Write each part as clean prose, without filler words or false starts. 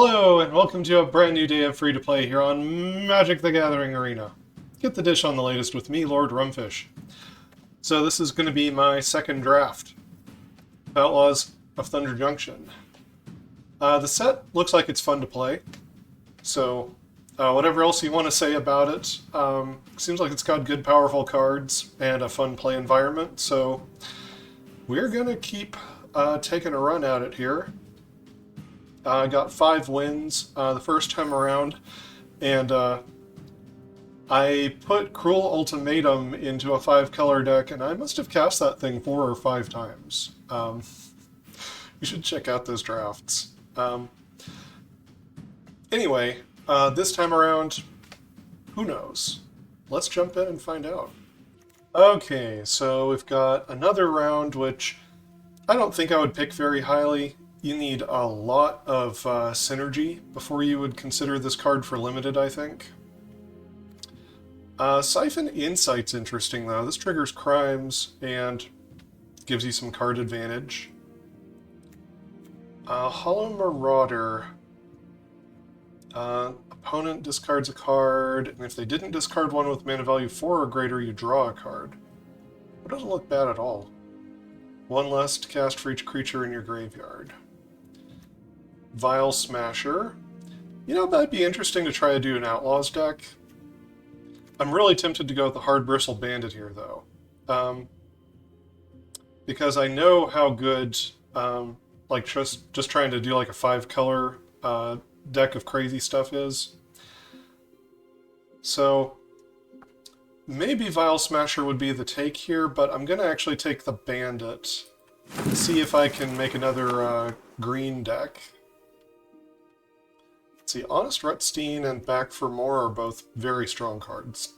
Hello, and welcome to a brand new day of free-to-play here on Magic the Gathering Arena. Get the dish on the latest with me, Lord Rumfish. So this is going to be my second draft. Outlaws of Thunder Junction. The set looks like it's fun to play, so whatever else you want to say about it, seems like it's got good powerful cards and a fun play environment, so we're going to keep taking a run at it here. I got 5 wins the first time around, and I put Cruel Ultimatum into a 5-color deck, and I must have cast that thing 4 or 5 times. You should check out those drafts. Anyway, this time around, who knows? Let's jump in and find out. Okay, so we've got another round, which I don't think I would pick very highly. You need a lot of synergy before you would consider this card for limited, I think. Siphon Insight's interesting, though. This triggers crimes and gives you some card advantage. Hollow Marauder. Opponent discards a card, and if they didn't discard one with mana value 4 or greater, you draw a card. It doesn't look bad at all. 1 less to cast for each creature in your graveyard. Vile Smasher. You know, that'd be interesting to try to do an Outlaws deck. I'm really tempted to go with the Hard Bristle Bandit here, though. Because I know how good, like, just trying to do like a 5-color deck of crazy stuff is. So, maybe Vile Smasher would be the take here, but I'm going to actually take the Bandit. See if I can make another green deck. Let's see, Honest Rutstein and Back for More are both very strong cards.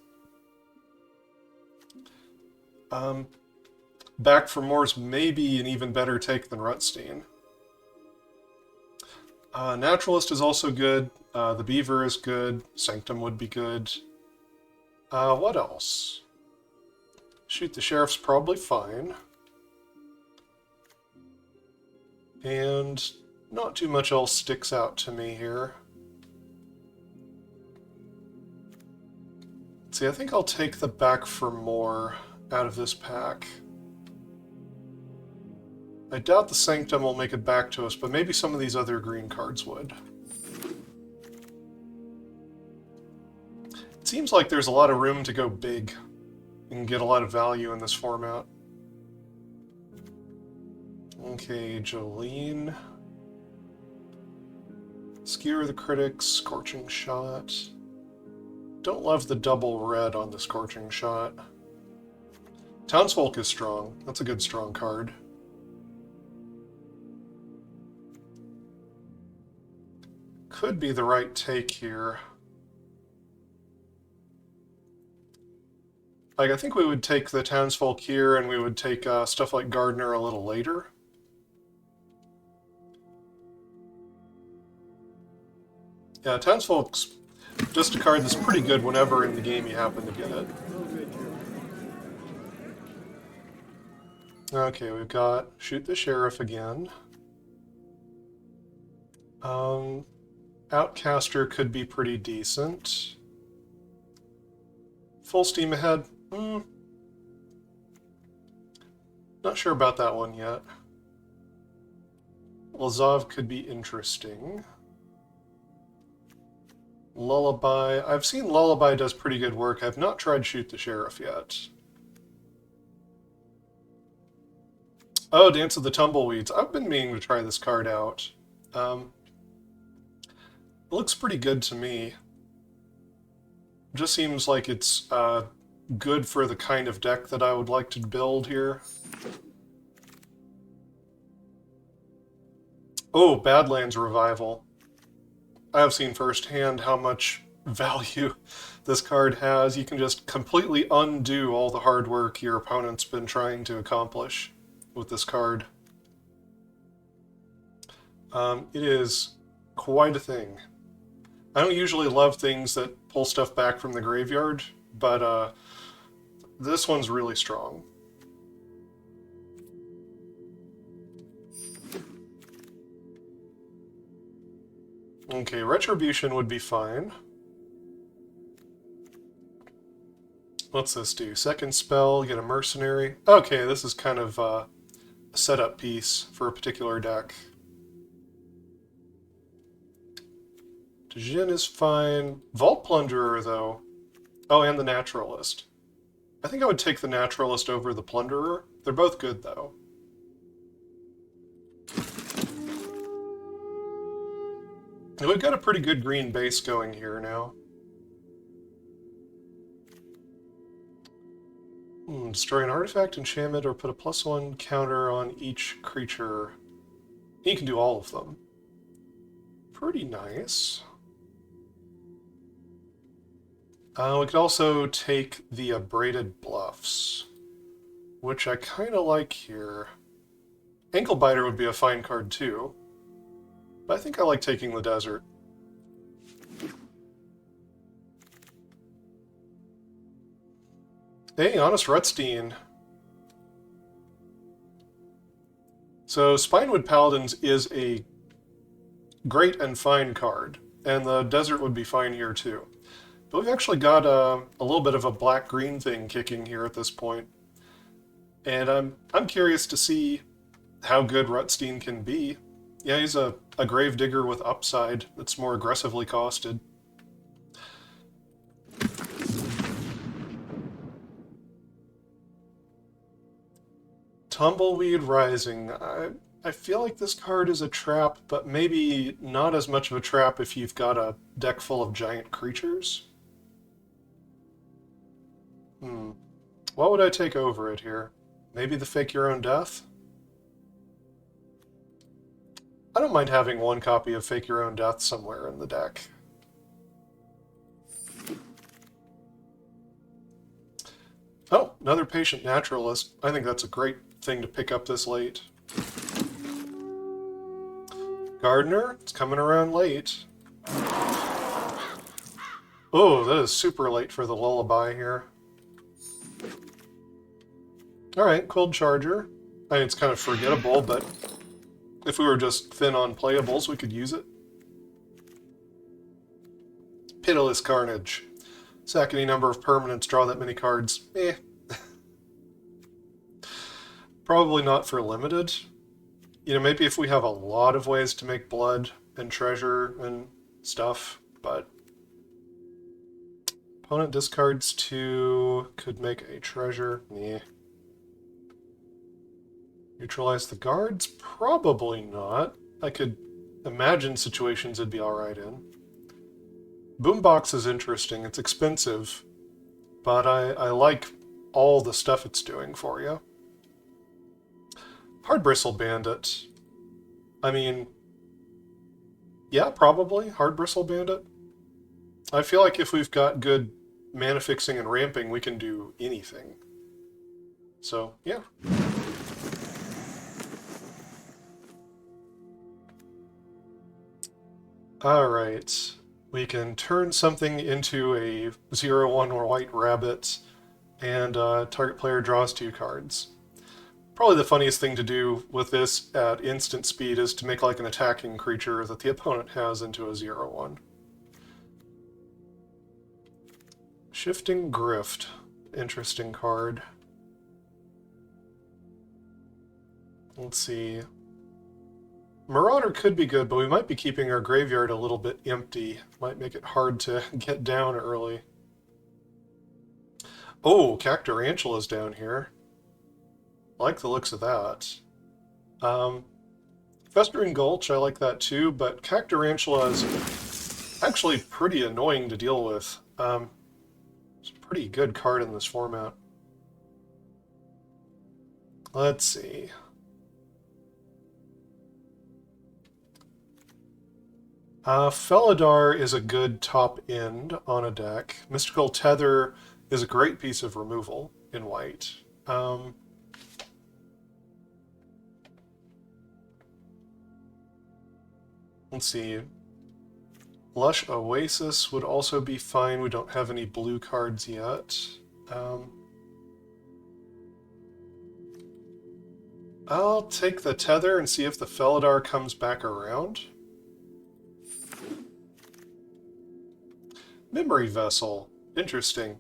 Back for More's maybe an even better take than Rutstein. Naturalist is also good. The Beaver is good. Sanctum would be good. What else? Shoot the Sheriff's probably fine. And not too much else sticks out to me here. Let's see, I think I'll take the Back for More out of this pack. I doubt the Sanctum will make it back to us, but maybe some of these other green cards would. It seems like there's a lot of room to go big and get a lot of value in this format. Okay, Jolene. Skewer the Critics, Scorching Shot. Don't love the double red on the Scorching Shot. Townsfolk is strong. That's a good strong card. Could be the right take here. Like, I think we would take the Townsfolk here, and we would take stuff like Gardener a little later. Yeah, Townsfolk's just a card that's pretty good whenever in the game you happen to get it. Okay, we've got Shoot the Sheriff again. Outcaster could be pretty decent. Full Steam Ahead? Not sure about that one yet. Lazav could be interesting. Lullaby. I've seen Lullaby does pretty good work. I've not tried Shoot the Sheriff yet. Oh, Dance of the Tumbleweeds. I've been meaning to try this card out. It looks pretty good to me. Just seems like it's good for the kind of deck that I would like to build here. Oh, Badlands Revival. I have seen firsthand how much value this card has. You can just completely undo all the hard work your opponent's been trying to accomplish with this card. It is quite a thing. I don't usually love things that pull stuff back from the graveyard, but this one's really strong. Okay, Retribution would be fine. What's this do? Second spell, get a mercenary. Okay, this is kind of a setup piece for a particular deck. Djinn is fine. Vault Plunderer, though. Oh, and the Naturalist. I think I would take the Naturalist over the Plunderer. They're both good, though. And we've got a pretty good green base going here now. Destroy an artifact, enchantment, or put a +1 counter on each creature. You can do all of them. Pretty nice. We could also take the Abraded Bluffs, which I kind of like here. Ankle Biter would be a fine card too, but I think I like taking the Desert. Hey, Honest Rutstein. So Spinewood Paladins is a great and fine card, and the Desert would be fine here too. But we've actually got a little bit of a black-green thing kicking here at this point. And I'm curious to see how good Rutstein can be. Yeah, he's a Gravedigger with upside that's more aggressively costed. Tumbleweed Rising. I feel like this card is a trap, but maybe not as much of a trap if you've got a deck full of giant creatures. What would I take over it here? Maybe the Fake Your Own Death? I don't mind having one copy of Fake Your Own Death somewhere in the deck. Oh, another Patient Naturalist. I think that's a great thing to pick up this late. Gardener, it's coming around late. Oh, that is super late for the lullaby here. Alright, Quilled Charger. I mean, it's kind of forgettable, but if we were just thin on playables, we could use it. Pitiless Carnage. Sack any number of permanents, draw that many cards. Eh. Probably not for limited. You know, maybe if we have a lot of ways to make blood and treasure and stuff, but... Opponent discards 2, could make a treasure. Nah. Neutralize the guards? Probably not. I could imagine situations it'd be alright in. Boombox is interesting. It's expensive, but I like all the stuff it's doing for you. Hard Bristle Bandit. I mean, yeah, probably. Hard Bristle Bandit. I feel like if we've got good mana fixing and ramping, we can do anything. So, yeah. Alright. We can turn something into a 0/1 white rabbit, and target player draws 2 cards. Probably the funniest thing to do with this at instant speed is to make like an attacking creature that the opponent has into a 0/1. Shifting Grift. Interesting card. Let's see. Marauder could be good, but we might be keeping our graveyard a little bit empty. Might make it hard to get down early. Oh, Cacturantula's down here. I like the looks of that. Festering Gulch, I like that too, but Cacturantula is actually pretty annoying to deal with. It's a pretty good card in this format. Let's see. Felidar is a good top end on a deck. Mystical Tether is a great piece of removal in white. Let's see. Lush Oasis would also be fine. We don't have any blue cards yet. I'll take the Tether and see if the Felidar comes back around. Memory Vessel. Interesting.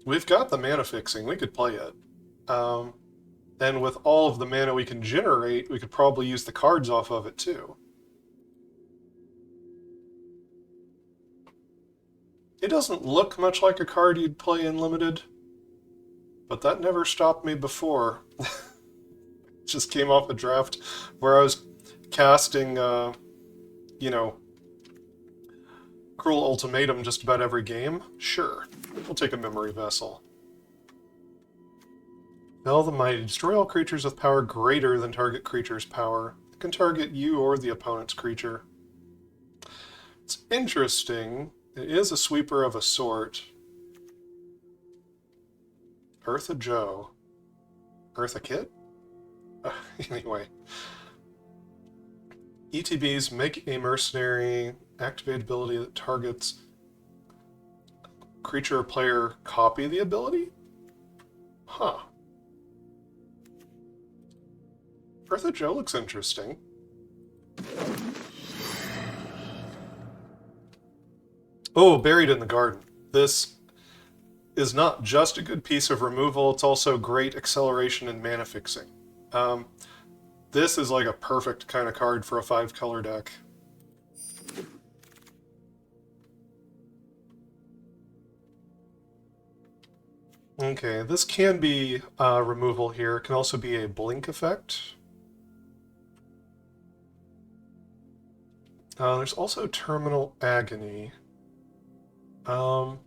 We've got the mana fixing. We could play it. And with all of the mana we can generate, we could probably use the cards off of it too. It doesn't look much like a card you'd play in Limited, but that never stopped me before. Just came off a draft where I was casting, you know, Cruel Ultimatum just about every game. Sure, we'll take a Memory Vessel. Bell the Mighty. Destroy all creatures with power greater than target creature's power. It can target you or the opponent's creature. It's interesting. It is a sweeper of a sort. Eartha Joe. Eartha Kit? Anyway. ETBs make a mercenary activate ability that targets creature or player copy the ability? Huh. Eartha Joe looks interesting. Oh, Buried in the Garden. This is not just a good piece of removal, it's also great acceleration and mana fixing. This is like a perfect kind of card for a 5-color deck. Okay, this can be removal here. It can also be a blink effect. There's also Terminal Agony. I'll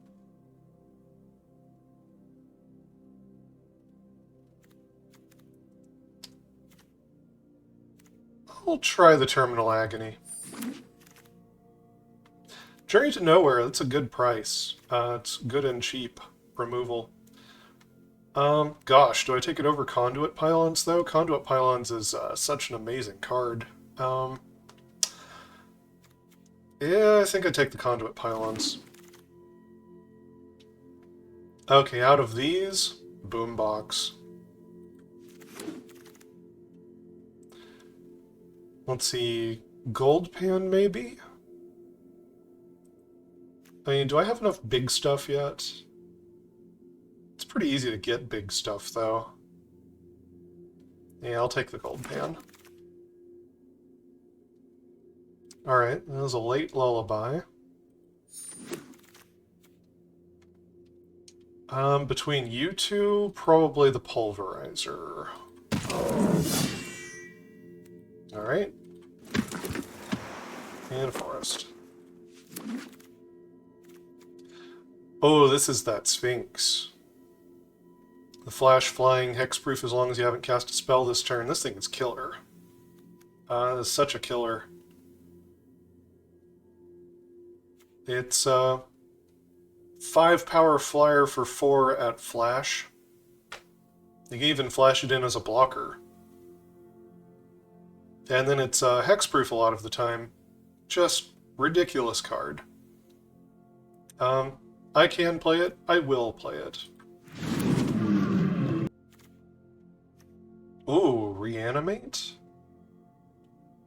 try the Terminal Agony. Journey to Nowhere, that's a good price. It's good and cheap removal. Gosh, do I take it over Conduit Pylons, though? Conduit Pylons is such an amazing card. Yeah, I think I'd take the Conduit Pylons. Okay, out of these, Boombox. Let's see, Gold Pan, maybe? I mean, do I have enough big stuff yet? It's pretty easy to get big stuff, though. Yeah, I'll take the Gold Pan. Alright, that was a late lullaby. Between you two, probably the Pulverizer. Alright. And Forest. Oh, this is that Sphinx. The flash flying hexproof as long as you haven't cast a spell this turn. This thing is killer. It's such a killer. It's 5 power flyer for 4 at flash. You can even flash it in as a blocker. And then it's hexproof a lot of the time. Just ridiculous card. I can play it. I will play it. Ooh, Reanimate?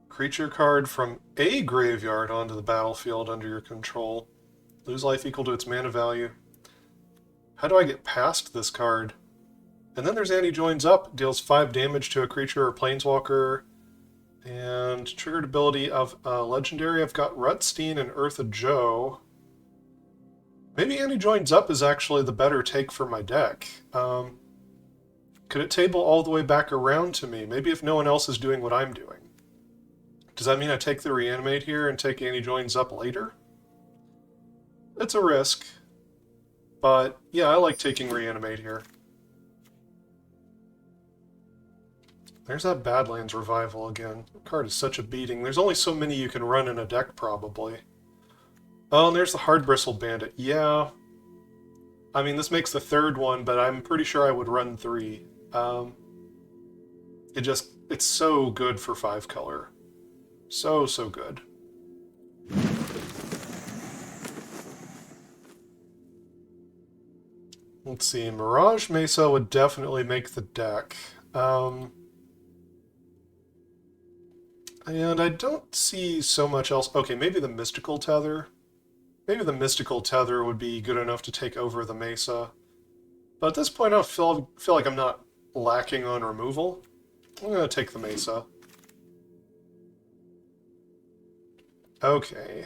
Creature card from a graveyard onto the battlefield under your control. Lose life equal to its mana value. How do I get past this card? And then there's Annie Joins Up. Deals 5 damage to a creature or planeswalker. And triggered ability of legendary. I've got Rutstein and Eartha Joe. Maybe Annie Joins Up is actually the better take for my deck. Could it table all the way back around to me? Maybe if no one else is doing what I'm doing. Does that mean I take the Reanimate here and take Annie Joins Up later? It's a risk. But yeah, I like taking Reanimate here. There's that Badlands Revival again. The card is such a beating. There's only so many you can run in a deck, probably. Oh, and there's the Hard Bristle Bandit. Yeah. I mean, this makes the 3rd one, but I'm pretty sure I would run 3. It's so good for 5-color. So good. Let's see, Mirage Mesa would definitely make the deck. And I don't see so much else. Okay, maybe the Mystical Tether. Maybe the Mystical Tether would be good enough to take over the Mesa. But at this point, I feel like I'm not lacking on removal. I'm going to take the Mesa. Okay.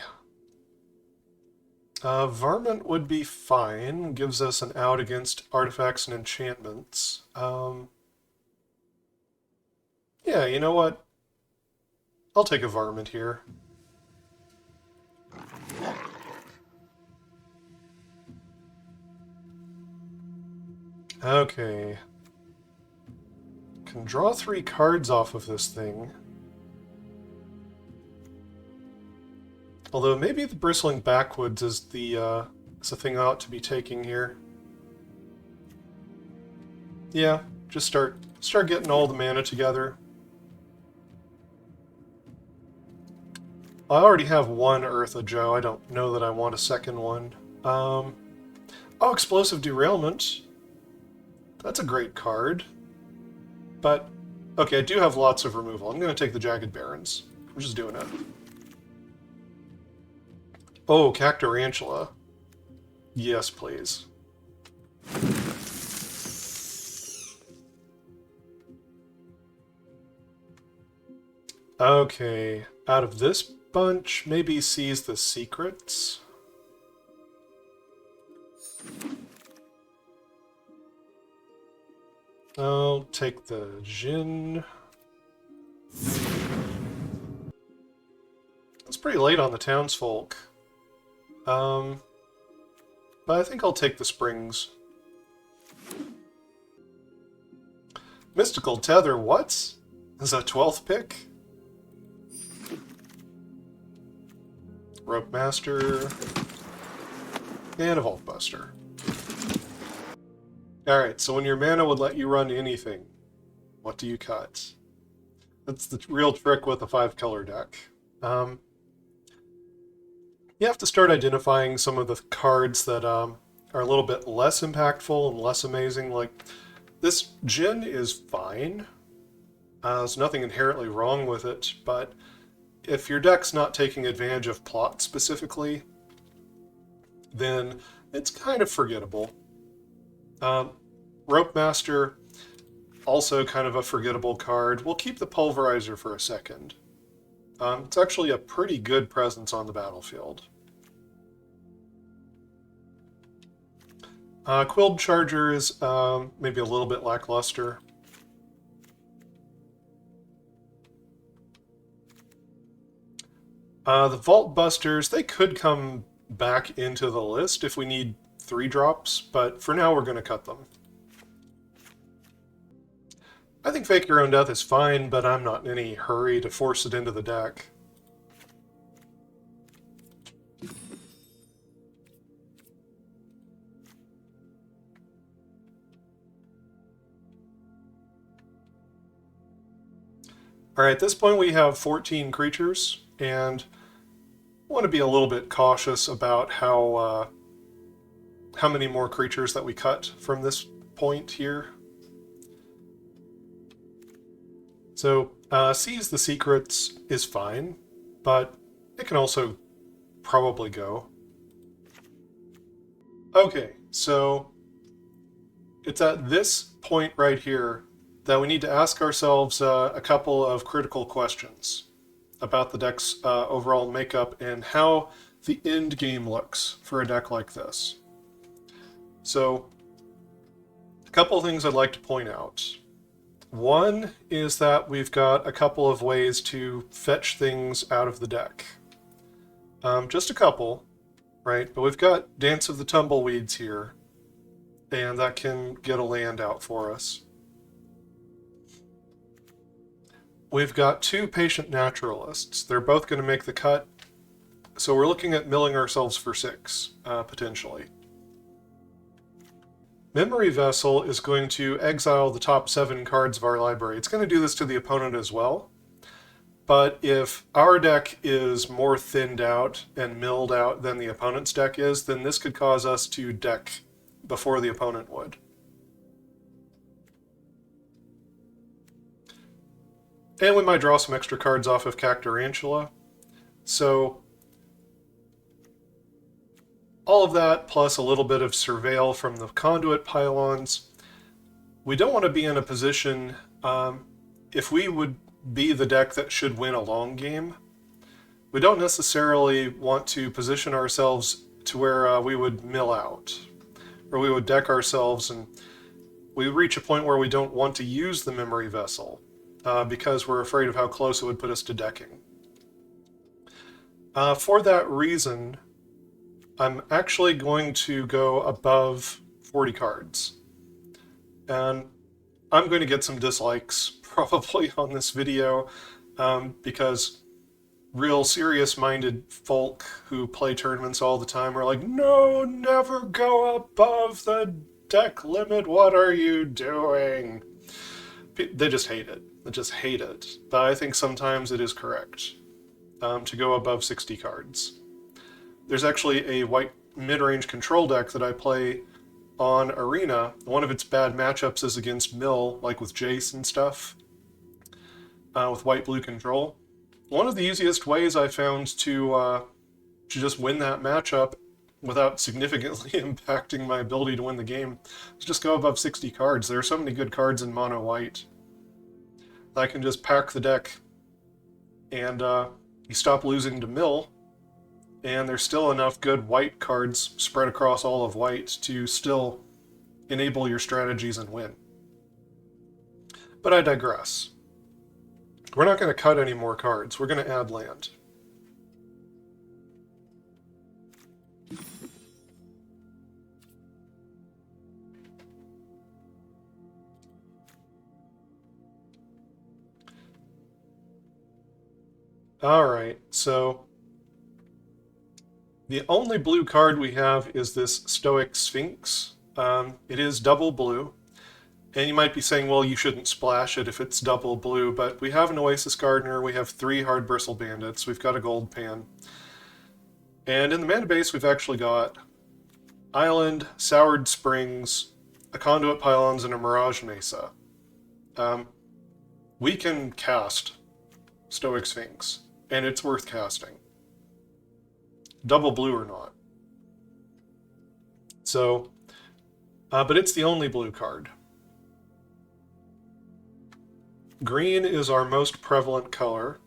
Varmint would be fine. Gives us an out against artifacts and enchantments. Yeah, you know what? I'll take a Varmint here. Okay. Can draw 3 cards off of this thing. Although maybe the Bristling Backwoods is the thing I ought to be taking here. Yeah, just start getting all the mana together. I already have one Eartha Joe. I don't know that I want a second one. Oh, Explosive Derailment. That's a great card. But, okay, I do have lots of removal. I'm going to take the Jagged Barrens. I'm just doing it. Oh, Cacturantula. Yes, please. Okay, out of this bunch, maybe Seize the Secrets. I'll take the Jin. It's pretty late on the townsfolk. But I think I'll take the Springs. Mystical Tether, what? Is that 12th pick? Rope Master. And a Vault Buster. Alright, so when your mana would let you run anything, what do you cut? That's the real trick with a 5-color deck. You have to start identifying some of the cards that are a little bit less impactful and less amazing. Like, this Jin is fine. There's nothing inherently wrong with it, but if your deck's not taking advantage of plot specifically, then it's kind of forgettable. Rope Master, also kind of a forgettable card. We'll keep the Pulverizer for a second. It's actually a pretty good presence on the battlefield. Quilled Charger is maybe a little bit lackluster. The Vault Busters, they could come back into the list if we need 3 drops, but for now we're going to cut them. I think Fake Your Own Death is fine, but I'm not in any hurry to force it into the deck. Alright, at this point we have 14 creatures, and I want to be a little bit cautious about how many more creatures that we cut from this point here. So, Seize the Secrets is fine, but it can also probably go. Okay, so it's at this point right here that we need to ask ourselves a couple of critical questions about the deck's overall makeup and how the end game looks for a deck like this. So, a couple of things I'd like to point out. One is that we've got a couple of ways to fetch things out of the deck. Just a couple, right? But we've got Dance of the Tumbleweeds here, and that can get a land out for us. We've got 2 Patient Naturalists. They're both going to make the cut, so we're looking at milling ourselves for 6, potentially. Memory Vessel is going to exile the top 7 cards of our library. It's going to do this to the opponent as well, but if our deck is more thinned out and milled out than the opponent's deck is, then this could cause us to deck before the opponent would. And we might draw some extra cards off of Cacturantula. So all of that, plus a little bit of Surveil from the Conduit pylons. We don't want to be in a position, if we would be the deck that should win a long game, we don't necessarily want to position ourselves to where we would mill out, or we would deck ourselves and we reach a point where we don't want to use the memory vessel because we're afraid of how close it would put us to decking. For that reason, I'm actually going to go above 40 cards. And I'm going to get some dislikes probably on this video because real serious-minded folk who play tournaments all the time are like, no, never go above the deck limit, what are you doing? They just hate it. They just hate it. But I think sometimes it is correct to go above 60 cards. There's actually a white mid-range control deck that I play on Arena. One of its bad matchups is against Mill, like with Jace and stuff, with white-blue control. One of the easiest ways I found to just win that matchup without significantly impacting my ability to win the game is just go above 60 cards. There are so many good cards in mono white that I can just pack the deck and you stop losing to Mill, and there's still enough good white cards spread across all of white to still enable your strategies and win. But I digress. We're not going to cut any more cards. We're going to add land. Alright, so the only blue card we have is this Stoic Sphinx. It is double blue. And you might be saying, well, you shouldn't splash it if it's double blue, but we have an Oasis Gardener, we have 3 Hard Bristle Bandits, we've got a Gold Pan. And in the mana base, we've actually got Island, Soured Springs, a Conduit Pylons, and a Mirage Mesa. We can cast Stoic Sphinx, and it's worth casting. Double blue or not. So, but it's the only blue card. Green is our most prevalent color,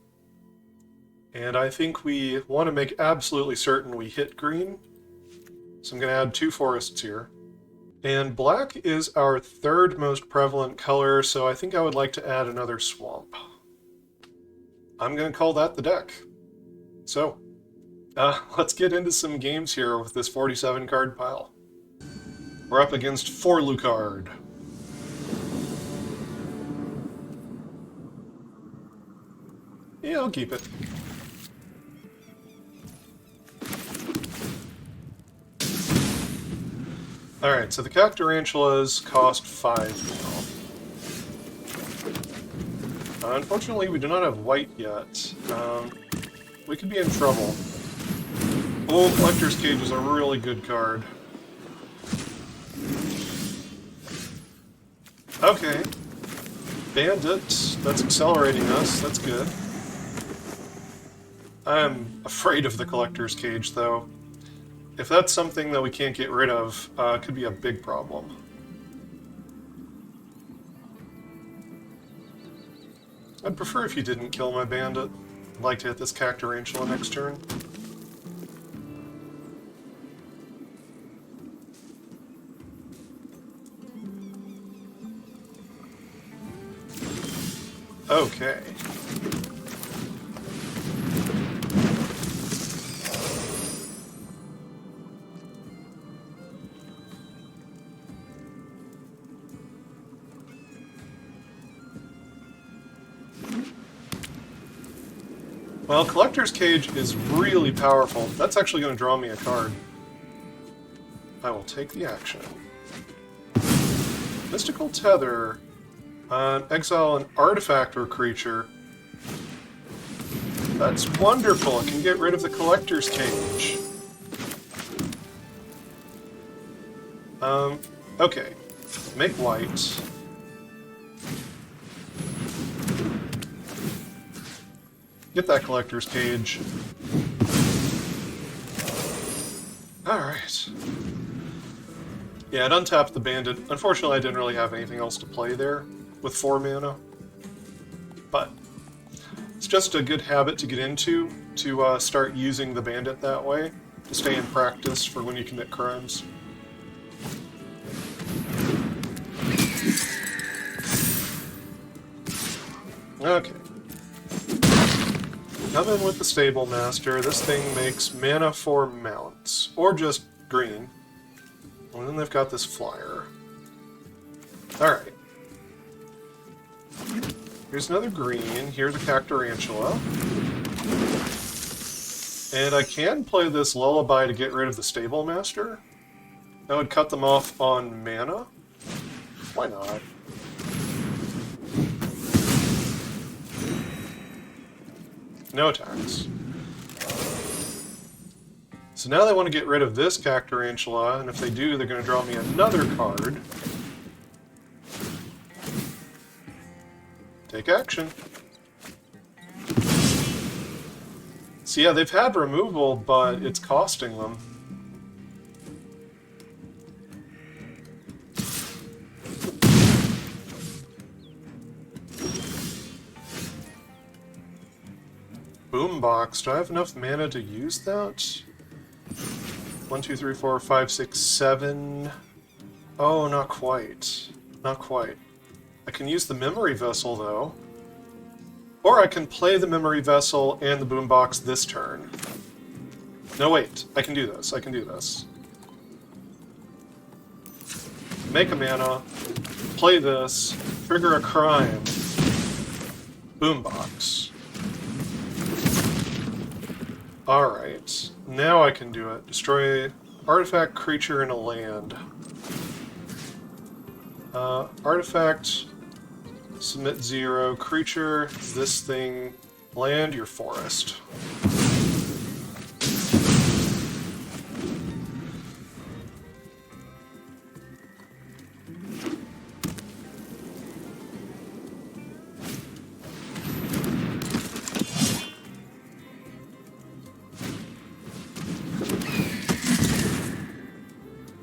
and I think we want to make absolutely certain we hit green. So I'm going to add 2 forests here. And black is our 3rd most prevalent color, so I think I would like to add another swamp. I'm going to call that the deck. So, let's get into some games here with this 47 card pile. We're up against 4 Lucard. Yeah, I'll keep it. Alright, so the Cacturantulas cost 5 now. Unfortunately, we do not have white yet. We could be in trouble. Oh, Collector's Cage is a really good card. Okay. Bandit, that's accelerating us, that's good. I'm afraid of the Collector's Cage, though. If that's something that we can't get rid of, it could be a big problem. I'd prefer if you didn't kill my bandit. I'd like to hit this Cacturantula next turn. Okay. Well, Collector's Cage is really powerful. That's actually going to draw me a card. I will take the action. Mystical Tether. Exile an artifact or creature. That's wonderful. It can get rid of the Collector's Cage. Okay. Make white. Get that collector's cage. Alright. Yeah, it untapped the bandit. Unfortunately, I didn't really have anything else to play there with 4 mana. But it's just a good habit to get into, to start using the bandit that way, to stay in practice for when you commit crimes. Okay. Come in with the Stable Master. This thing makes mana for mounts, or just green. And then they've got this flyer. Alright. Here's another green. Here's a Cacturantula. And I can play this Lullaby to get rid of the Stable Master. That would cut them off on mana. Why not? No attacks. So now they want to get rid of this Cacturantula, and if they do, they're going to draw me another card. Take action. So yeah, they've had removal, but it's costing them. Boombox. Do I have enough mana to use that? 1, 2, 3, 4, 5, 6, 7. Oh, not quite. Not quite. I can use the Memory Vessel, though. Or I can play the Memory Vessel and the Boombox this turn. No, wait. I can do this. I can do this. Make a mana. Play this. Trigger a crime. Boombox. Alright, now I can do it. Destroy artifact, creature, and a land. Artifact, submit 0. Creature, this thing. Land, your forest.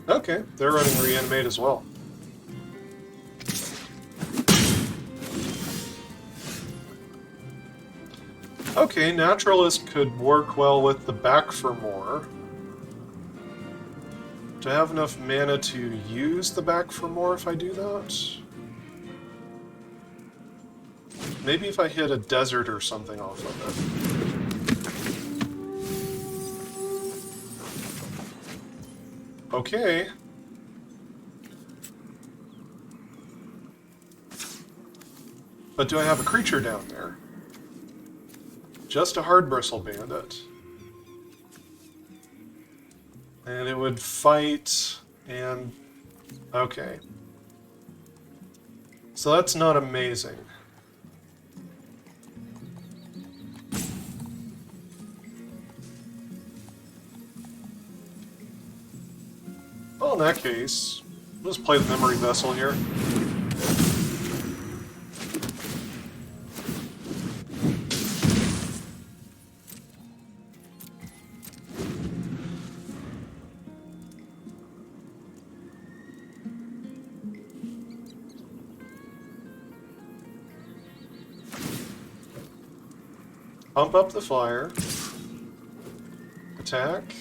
Okay, they're running Reanimate as well. Okay, Naturalist could work well with the Back for More. Do I have enough mana to use the Back for More if I do that? Maybe if I hit a desert or something off of it. Okay. But do I have a creature down there? Just a Hard Bristle Bandit. And it would fight and... Okay. So that's not amazing. Well, in that case, let's play the Memory Vessel here. Pump up the flyer. Attack.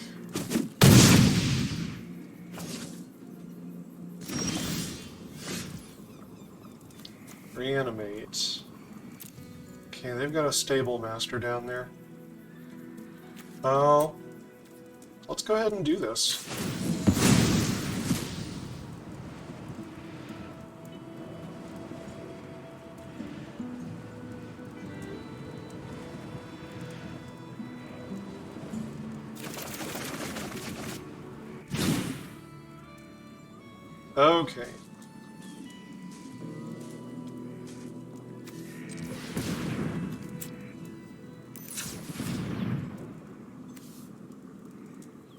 Reanimate. Okay, they've got a Stable Master down there. Oh, let's go ahead and do this. Okay.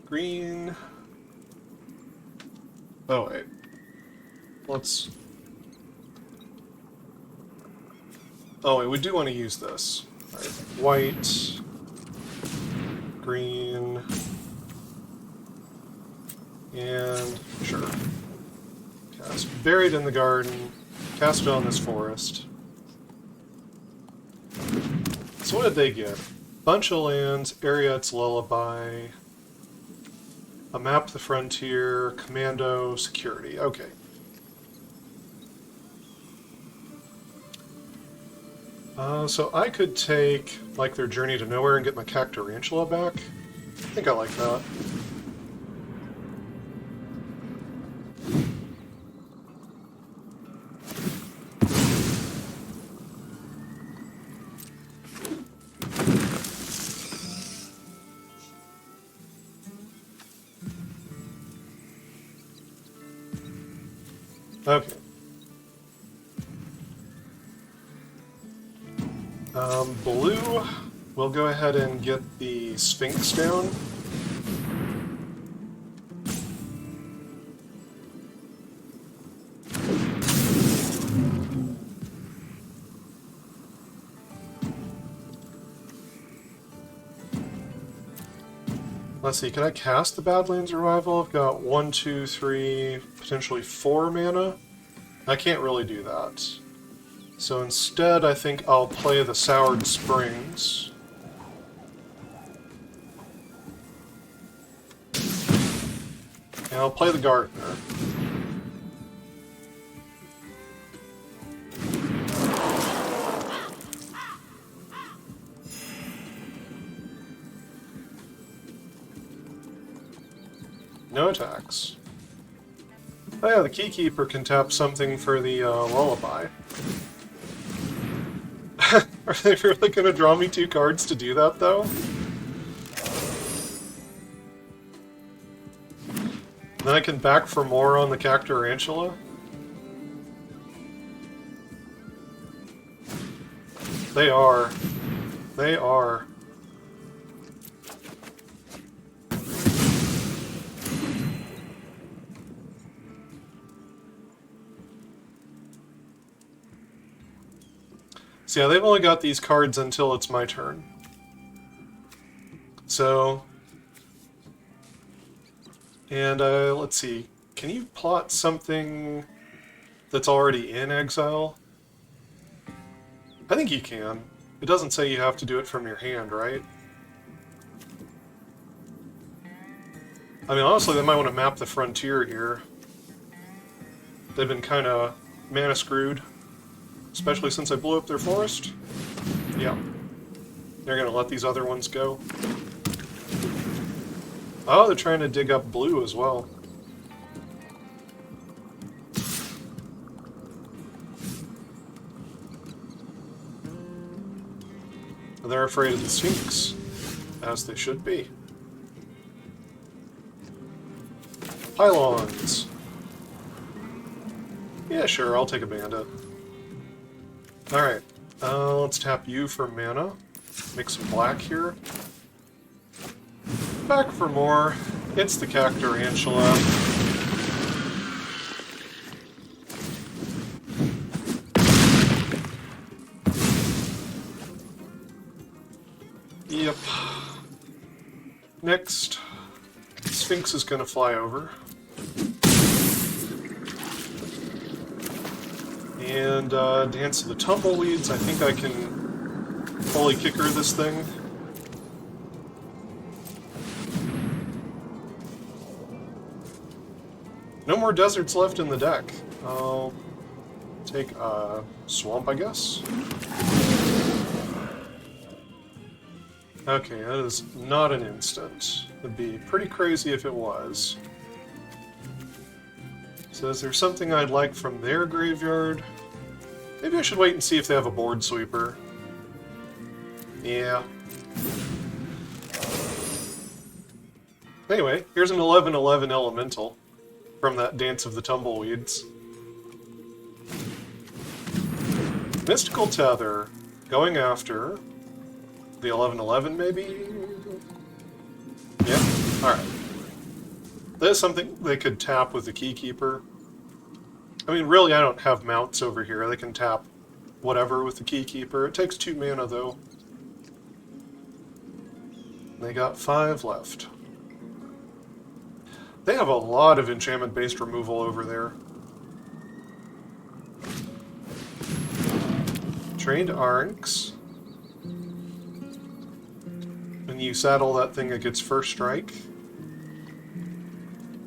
Green. Oh, wait. Oh, wait, we do want to use this. White, green, and sure. Cast Buried in the Garden, cast it on this forest. So what did they get? Bunch of lands, Ariet's Lullaby, a map of the frontier, commando, security. Okay. So I could take, like, their Journey to Nowhere and get my Cacturantula back. I think I like that. Okay. Blue, we'll go ahead and get the Sphinx down. Let's see, can I cast the Badlands Revival? I've got 1, 2, 3, potentially 4 mana. I can't really do that. So instead, I think I'll play the Soured Springs. And I'll play the Gardener. No attacks. Oh yeah, the Keykeeper can tap something for the Lullaby. Are they really going to draw me 2 cards to do that, though? Then I can back for more on the Cacturantula? They are. They are. So yeah, they've only got these cards until it's my turn. So... And, let's see. Can you plot something that's already in exile? I think you can. It doesn't say you have to do it from your hand, right? I mean, honestly, they might want to map the frontier here. They've been kind of mana screwed. Especially since I blew up their forest. Yeah. They're gonna let these other ones go. Oh, they're trying to dig up blue as well. They're afraid of the Sphinx. As they should be. Pylons. Yeah, sure, I'll take a bandit. Alright, let's tap you for mana. Make some black here. Back for more. It's the Cacturantula. Yep. Next, Sphinx is gonna fly over. And Dance of the Tumbleweeds, I think I can fully kicker this thing. No more deserts left in the deck. I'll take a Swamp, I guess. Okay, that is not an instant. It'd be pretty crazy if it was. So is there something I'd like from their graveyard? Maybe I should wait and see if they have a board sweeper. Yeah. Anyway, here's an 11/11 elemental from that Dance of the Tumbleweeds. Mystical Tether, going after the 11/11 maybe? Yeah, alright. That is something they could tap with the Keykeeper. I mean, really, I don't have mounts over here. They can tap whatever with the Keykeeper. It takes 2 mana, though. They got 5 left. They have a lot of enchantment-based removal over there. Trained Arcs. When you saddle that thing, it gets first strike.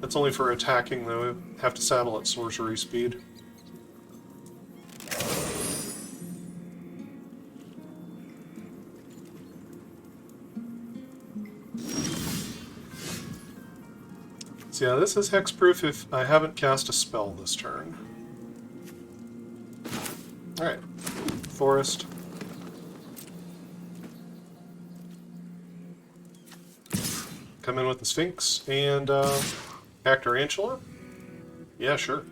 That's only for attacking, though. You have to saddle at sorcery speed. So yeah, this is hexproof if I haven't cast a spell this turn. Alright. Forest. Come in with the Sphinx and Cactarantula? Yeah, sure.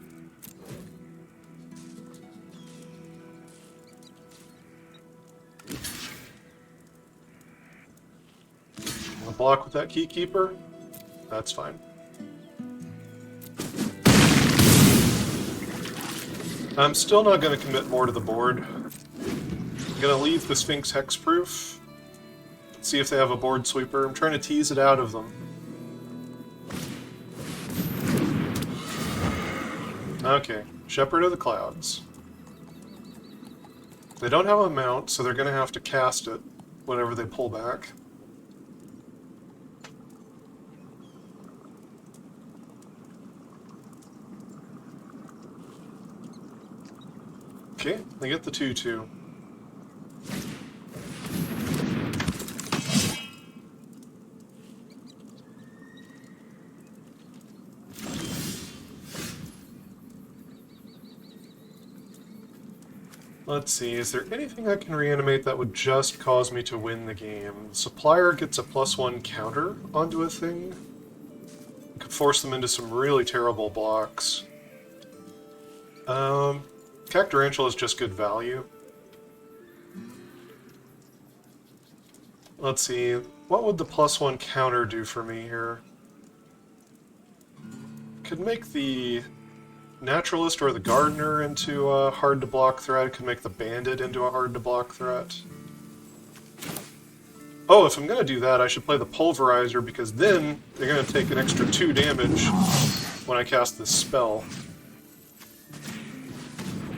Wanna block with that Keykeeper? That's fine. I'm still not going to commit more to the board. I'm going to leave the Sphinx hexproof. See if they have a board sweeper. I'm trying to tease it out of them. Okay, Shepherd of the Clouds. They don't have a mount, so they're going to have to cast it whenever they pull back. Okay, they get the 2/2. Let's see, is there anything I can reanimate that would just cause me to win the game? The Supplier gets a +1 counter onto a thing. I could force them into some really terrible blocks. Cactarantula is just good value. Let's see, what would the +1 counter do for me here? Could make the Naturalist or the Gardener into a hard-to-block threat. Could make the Bandit into a hard-to-block threat. Oh, if I'm going to do that, I should play the Pulverizer, because then they're going to take an extra 2 damage when I cast this spell.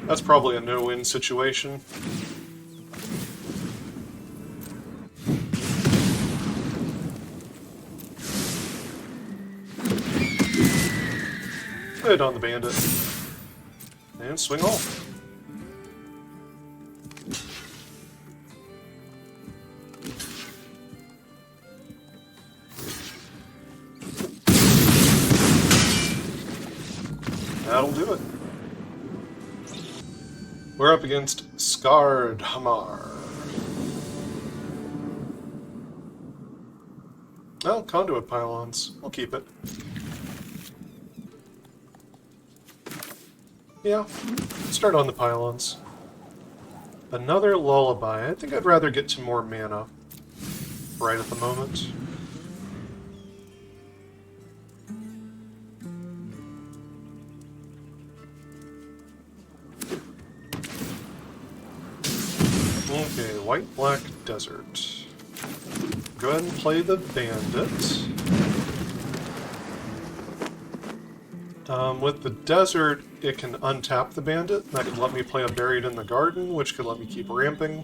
That's probably a no-win situation. Hit on the Bandit. And swing off. That'll do it. We're up against Scarred Hamar. Oh, Conduit Pylons. We'll keep it. Yeah, start on the Pylons. Another Lullaby. I think I'd rather get to more mana right at the moment. Okay, White-Black Desert. Go ahead and play the Bandit. With the Desert, it can untap the Bandit. That could let me play a Buried in the Garden, which could let me keep ramping.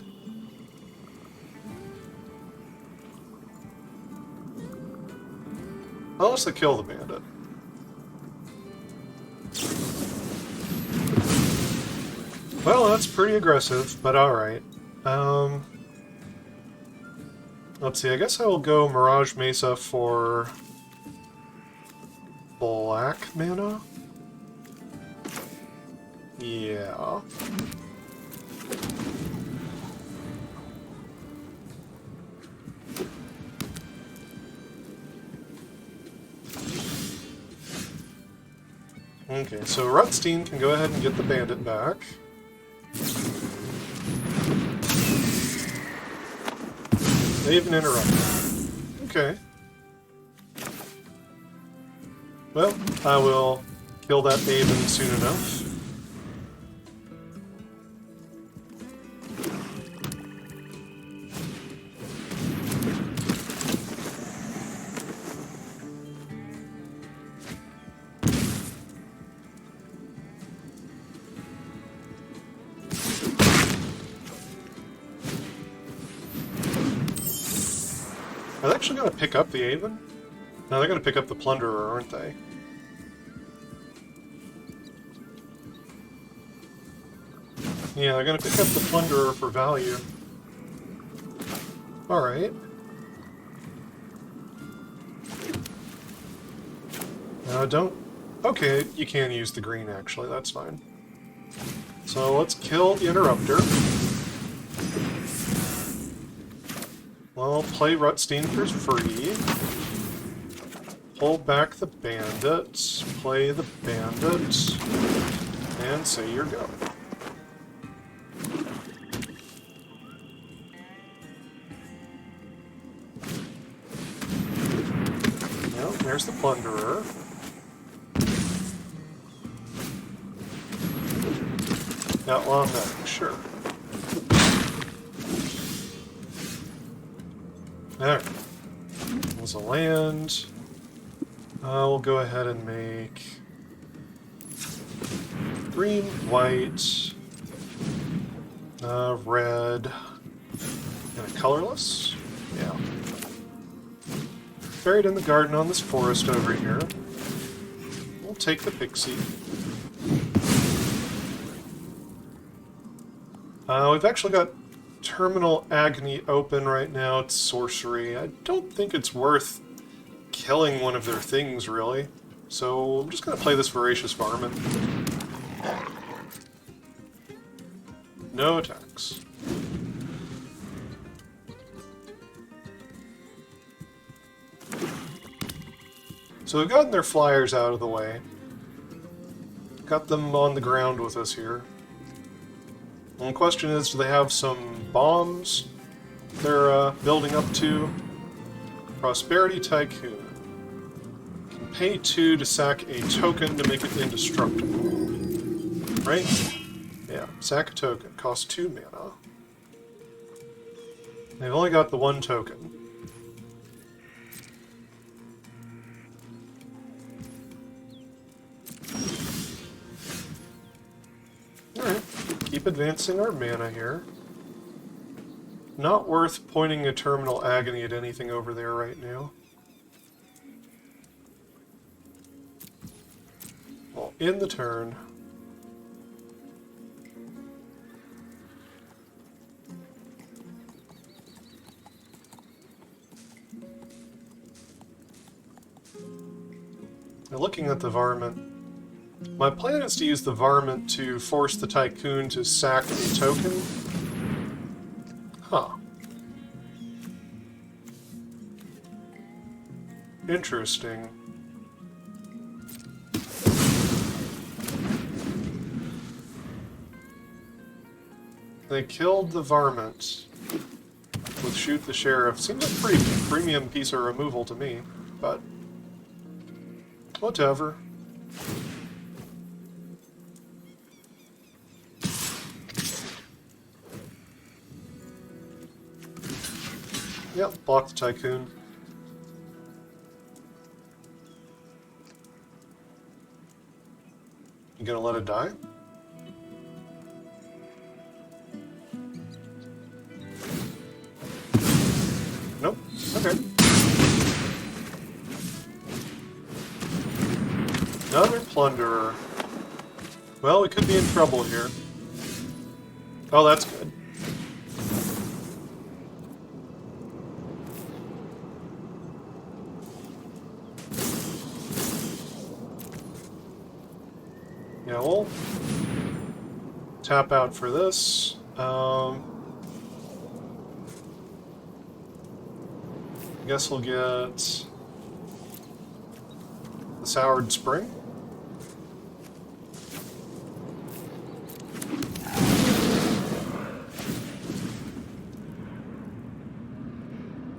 Unless they kill the Bandit. Well, that's pretty aggressive, but alright. Let's see, I guess I will go Mirage Mesa for black mana? Yeah. Okay, so Rutstein can go ahead and get the Bandit back. They even interrupted. Okay. Well, I will kill that Maven soon enough. Are they actually going to pick up the Avon? No, they're going to pick up the Plunderer, aren't they? Yeah, they're going to pick up the Plunderer for value. Alright. Don't... Okay, you can use the green, actually. That's fine. So let's kill the Interrupter. Well, play Rutstein for free. Pull back the Bandit. Play the Bandit. And say your go. Well, there's the Plunderer. Outlaw medic, sure. There. There's a land. We'll go ahead and make green, white, red, and a colorless. Yeah. Buried in the garden on this forest over here. We'll take the pixie. We've actually got Terminal Agony open right now. It's sorcery. I don't think it's worth killing one of their things, really. So I'm just going to play this Voracious Varmint. No attacks. So we've gotten their flyers out of the way. Got them on the ground with us here. And the question is, do they have some bombs they're building up to? Prosperity Tycoon. Can pay 2 to sack a token to make it indestructible. Right? Yeah, sack a token. Costs 2 mana. They've only got the 1 token. Alright. Keep advancing our mana here. Not worth pointing a Terminal Agony at anything over there right now. Well, in the turn. Now, looking at the Varmint, my plan is to use the Varmint to force the Tycoon to sack a token. Huh. Interesting. They killed the Varmint with Shoot the Sheriff. Seems like a pretty premium piece of removal to me, but whatever. Yep, block the Tycoon. You gonna let it die? Nope. Okay. Another Plunderer. Well, we could be in trouble here. Oh, that's good. Yeah, we'll tap out for this. I guess we'll get the Soured Spring.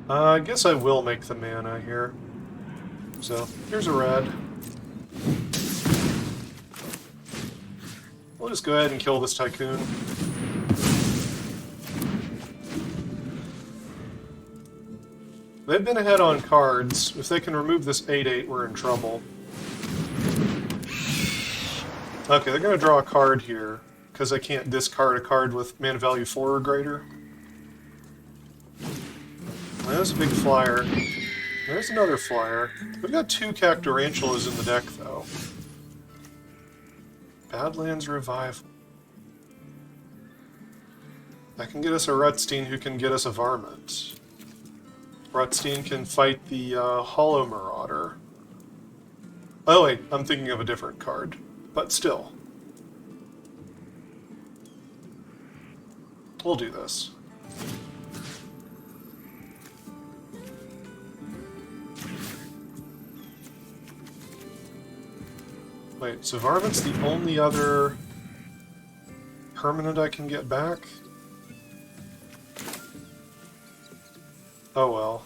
I guess I will make the mana here. So, here's a red. We'll just go ahead and kill this Tycoon. They've been ahead on cards. If they can remove this 8/8, we're in trouble. Okay, they're going to draw a card here, because I can't discard a card with mana value 4 or greater. There's a big flyer. There's another flyer. We've got 2 Cactarantulas in the deck, though. Badlands Revival. That can get us a Rutstein, who can get us a Varmint. Rutstein can fight the Hollow Marauder. Oh wait, I'm thinking of a different card. But still. We'll do this. Wait, so Varmint's the only other permanent I can get back? Oh well.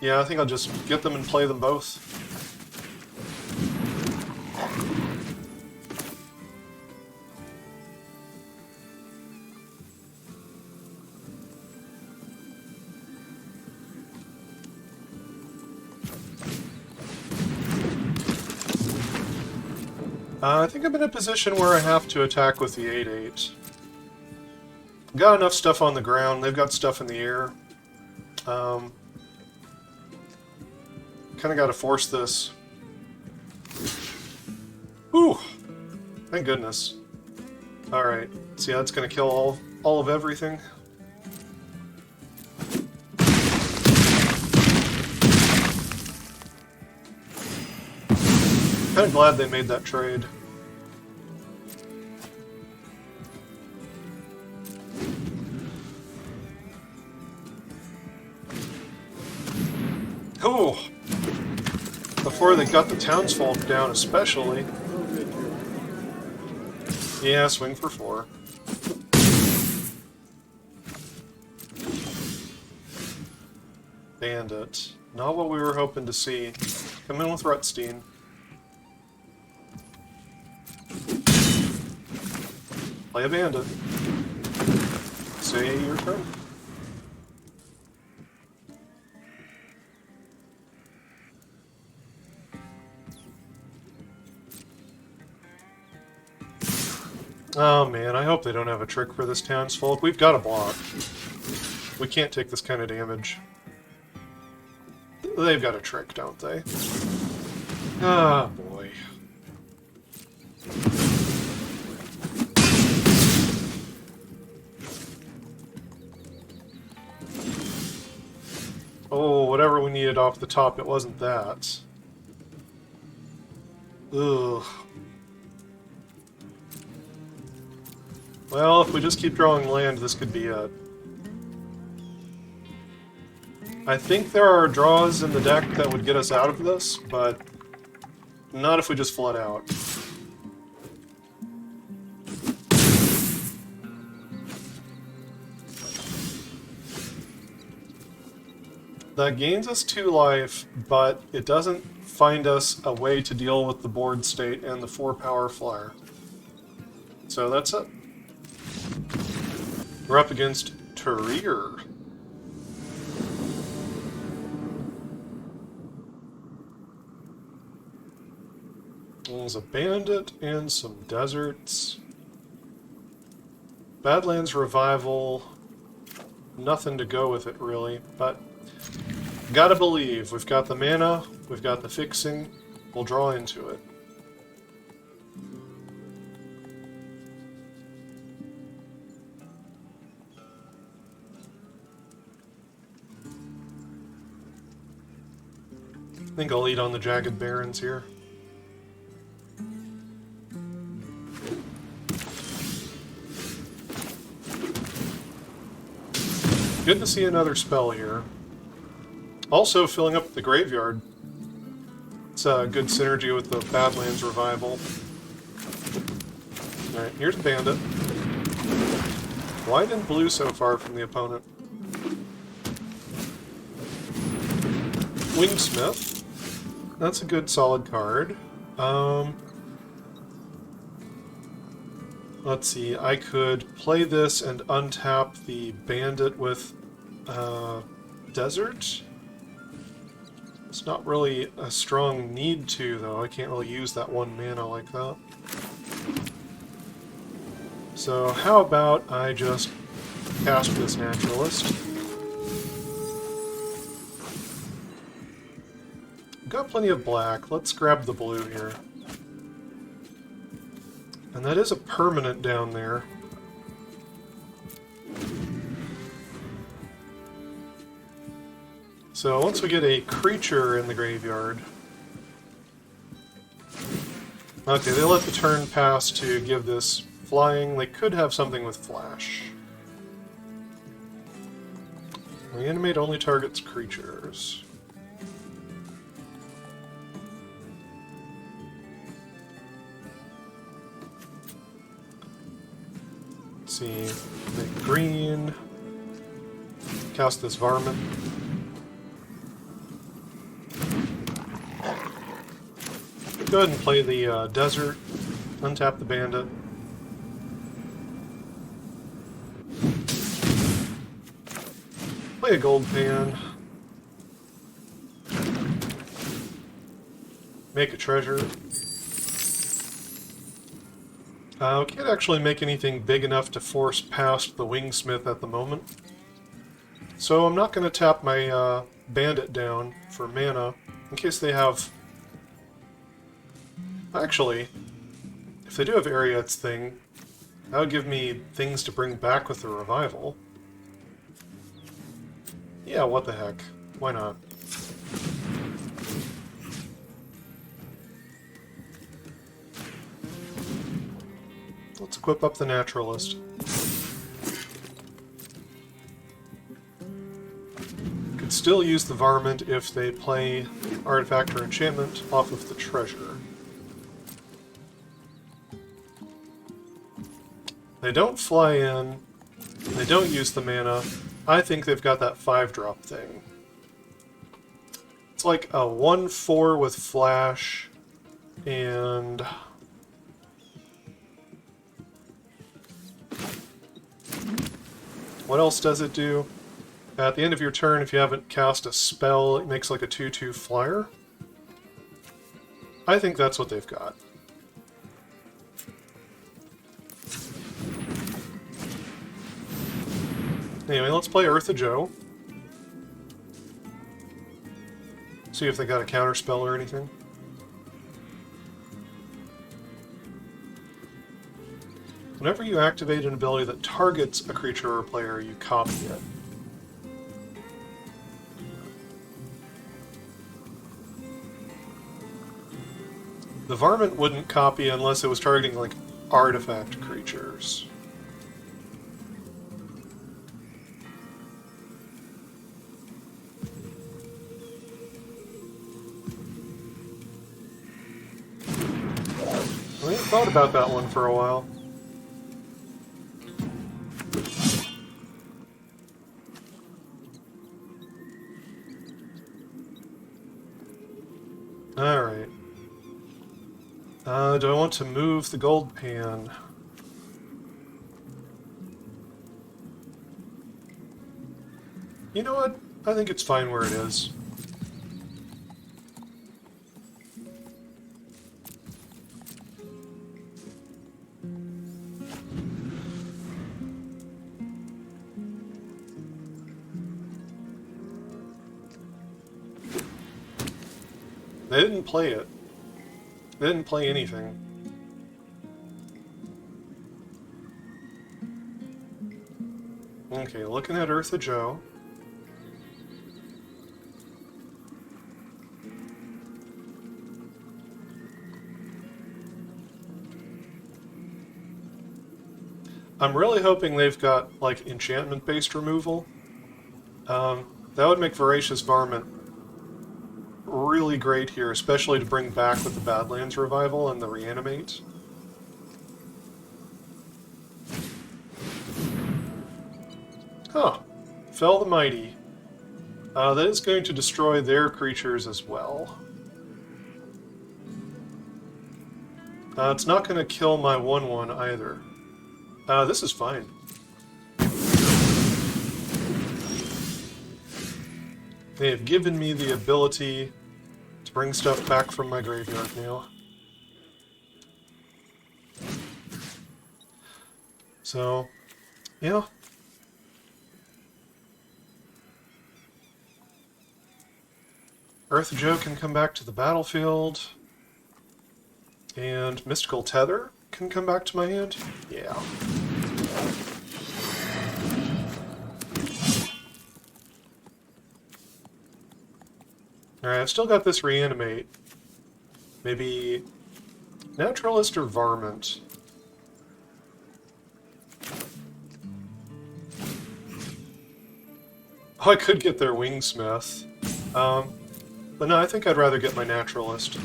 Yeah, I think I'll just get them and play them both. I think I'm in a position where I have to attack with the 8-8. Got enough stuff on the ground, they've got stuff in the air. Kind of got to force this. Whew! Thank goodness. Alright, see, that's going to kill all of everything. Kind of glad they made that trade. Oh! Before they got the townsfolk down, especially. Yeah, swing for 4. Bandit. Not what we were hoping to see. Come in with Rutstein. Play a bandit. Say your turn. Oh man, I hope they don't have a trick for this townsfolk. We've got a block. We can't take this kind of damage. They've got a trick, don't they? Ah, boy. Oh, whatever we needed off the top, it wasn't that. Ugh. Well, if we just keep drawing land, this could be it. I think there are draws in the deck that would get us out of this, but not if we just flood out. That gains us 2 life, but it doesn't find us a way to deal with the board state and the 4-power flyer. So that's it. We're up against Terrier. There's a bandit and some deserts. Badlands Revival. Nothing to go with it, really, but gotta believe. We've got the mana, we've got the fixing, we'll draw into it. I think I'll lead on the Jagged Barrens here. Good to see another spell here. Also filling up the graveyard. It's a good synergy with the Badlands Revival. Alright, here's Bandit. White and blue so far from the opponent. Wingsmith. That's a good solid card. Let's see, I could play this and untap the Bandit with Desert. It's not really a strong need to, though. I can't really use that 1 mana like that. So how about I just cast this Naturalist. got plenty of black. Let's grab the blue here. And that is a permanent down there. So once we get a creature in the graveyard... Okay, they let the turn pass to give this flying. They could have something with flash. Reanimate only targets creatures. Let's see, make green. Cast this varmint. Go ahead and play the desert. Untap the bandit. Play a gold pan. Make a treasure. We can't actually make anything big enough to force past the Wingsmith at the moment. So I'm not going to tap my bandit down for mana, in case they have... Actually, if they do have Ariad's thing, that would give me things to bring back with the revival. Yeah, what the heck. Why not? Let's equip up the Naturalist. Could still use the Varmint if they play Artifact or Enchantment off of the Treasure. They don't fly in, they don't use the mana. I think they've got that 5-drop thing. It's like a 1/4 with flash, and... what else does it do? At the end of your turn, if you haven't cast a spell, it makes like a 2/2 flyer. I think that's what they've got. Anyway, let's play Eartha Joe. See if they got a counterspell or anything. Whenever you activate an ability that targets a creature or player, you copy it. The Varmint wouldn't copy unless it was targeting, like, artifact creatures. I thought about that one for a while. Alright. Do I want to move the gold pan? You know what? I think it's fine where it is. They didn't play it. They didn't play anything. Okay, looking at Eartha Joe. I'm really hoping they've got, like, enchantment-based removal. That would make Voracious Varmint really great here, especially to bring back with the Badlands Revival and the Reanimate. Huh. Fell the Mighty. That is going to destroy their creatures as well. It's not going to kill my 1/1 either. This is fine. They have given me the ability to bring stuff back from my graveyard now. So, yeah. Earth Joe can come back to the battlefield. And Mystical Tether can come back to my hand. Yeah. Alright, I've still got this Reanimate. Maybe Naturalist or Varmint. Oh, I could get their Wingsmith. But no, I think I'd rather get my Naturalist.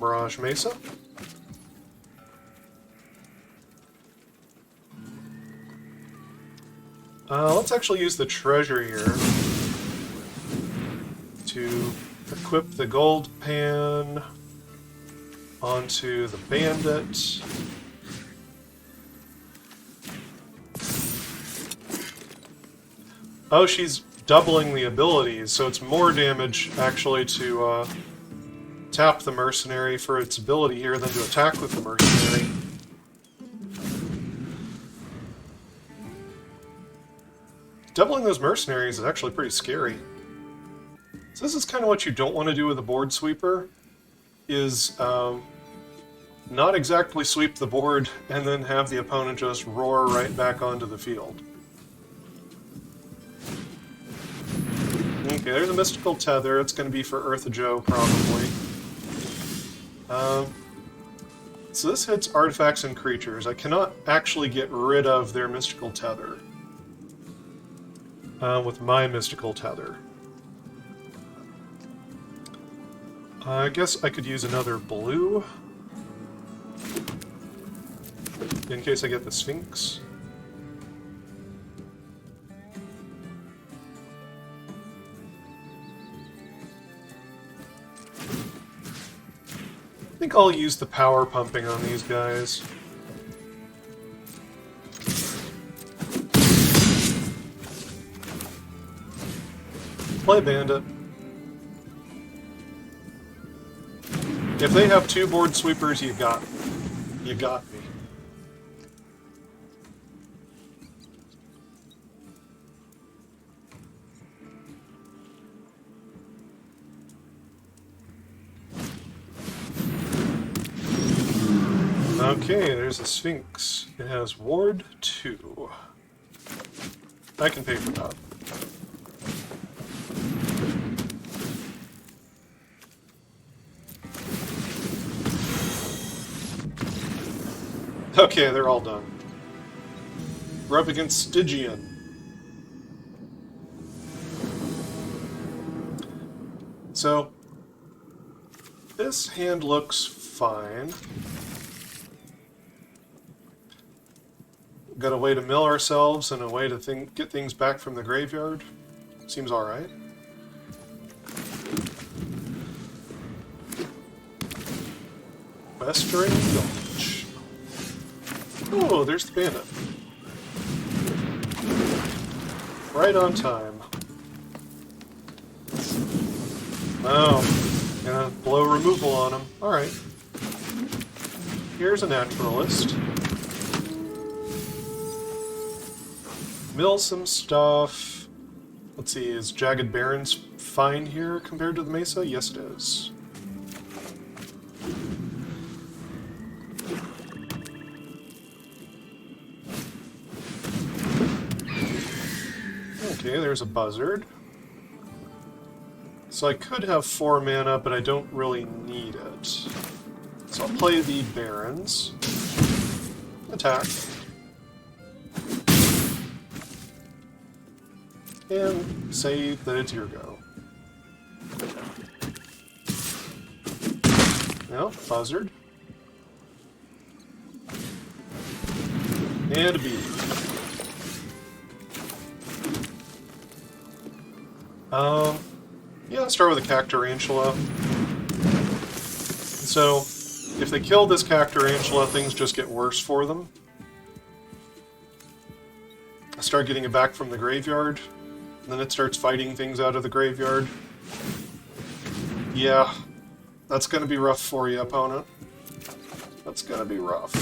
Mirage Mesa. Let's actually use the treasure here to equip the gold pan onto the bandit. Oh, she's doubling the abilities, so it's more damage actually to tap the mercenary for its ability here than to attack with the mercenary. Doubling those mercenaries is actually pretty scary. So this is kind of what you don't want to do with a board sweeper, is not exactly sweep the board and then have the opponent just roar right back onto the field. Okay, there's a Mystical Tether. It's going to be for Earth Joe, probably. So this hits artifacts and creatures. I cannot actually get rid of their Mystical Tether with my Mystical Tether. I guess I could use another blue in case I get the Sphinx. I think I'll use the power pumping on these guys. Play Bandit. If they have two board sweepers, you got me. You got me. Okay, there's a Sphinx. It has Ward 2. I can pay for that. Okay, they're all done. We're up against Stygian. So, this hand looks fine. Got a way to mill ourselves and a way to get things back from the graveyard. Seems alright. Westering Gulch. Oh, there's the bandit. Right on time. Oh, gonna blow removal on him. Alright. Here's a naturalist. Mill some stuff. Let's see, is Jagged Barrens fine here compared to the Mesa? Yes, it is. Okay, there's a buzzard. So I could have 4 mana, but I don't really need it. So I'll play the Barrens. Attack. And say that it's your go. Well, buzzard. And a bee. Yeah, let's start with a Cacturantula. So, if they kill this Cacturantula, things just get worse for them. I start getting it back from the graveyard, and then it starts fighting things out of the graveyard. Yeah, that's gonna be rough for you, opponent. That's gonna be rough.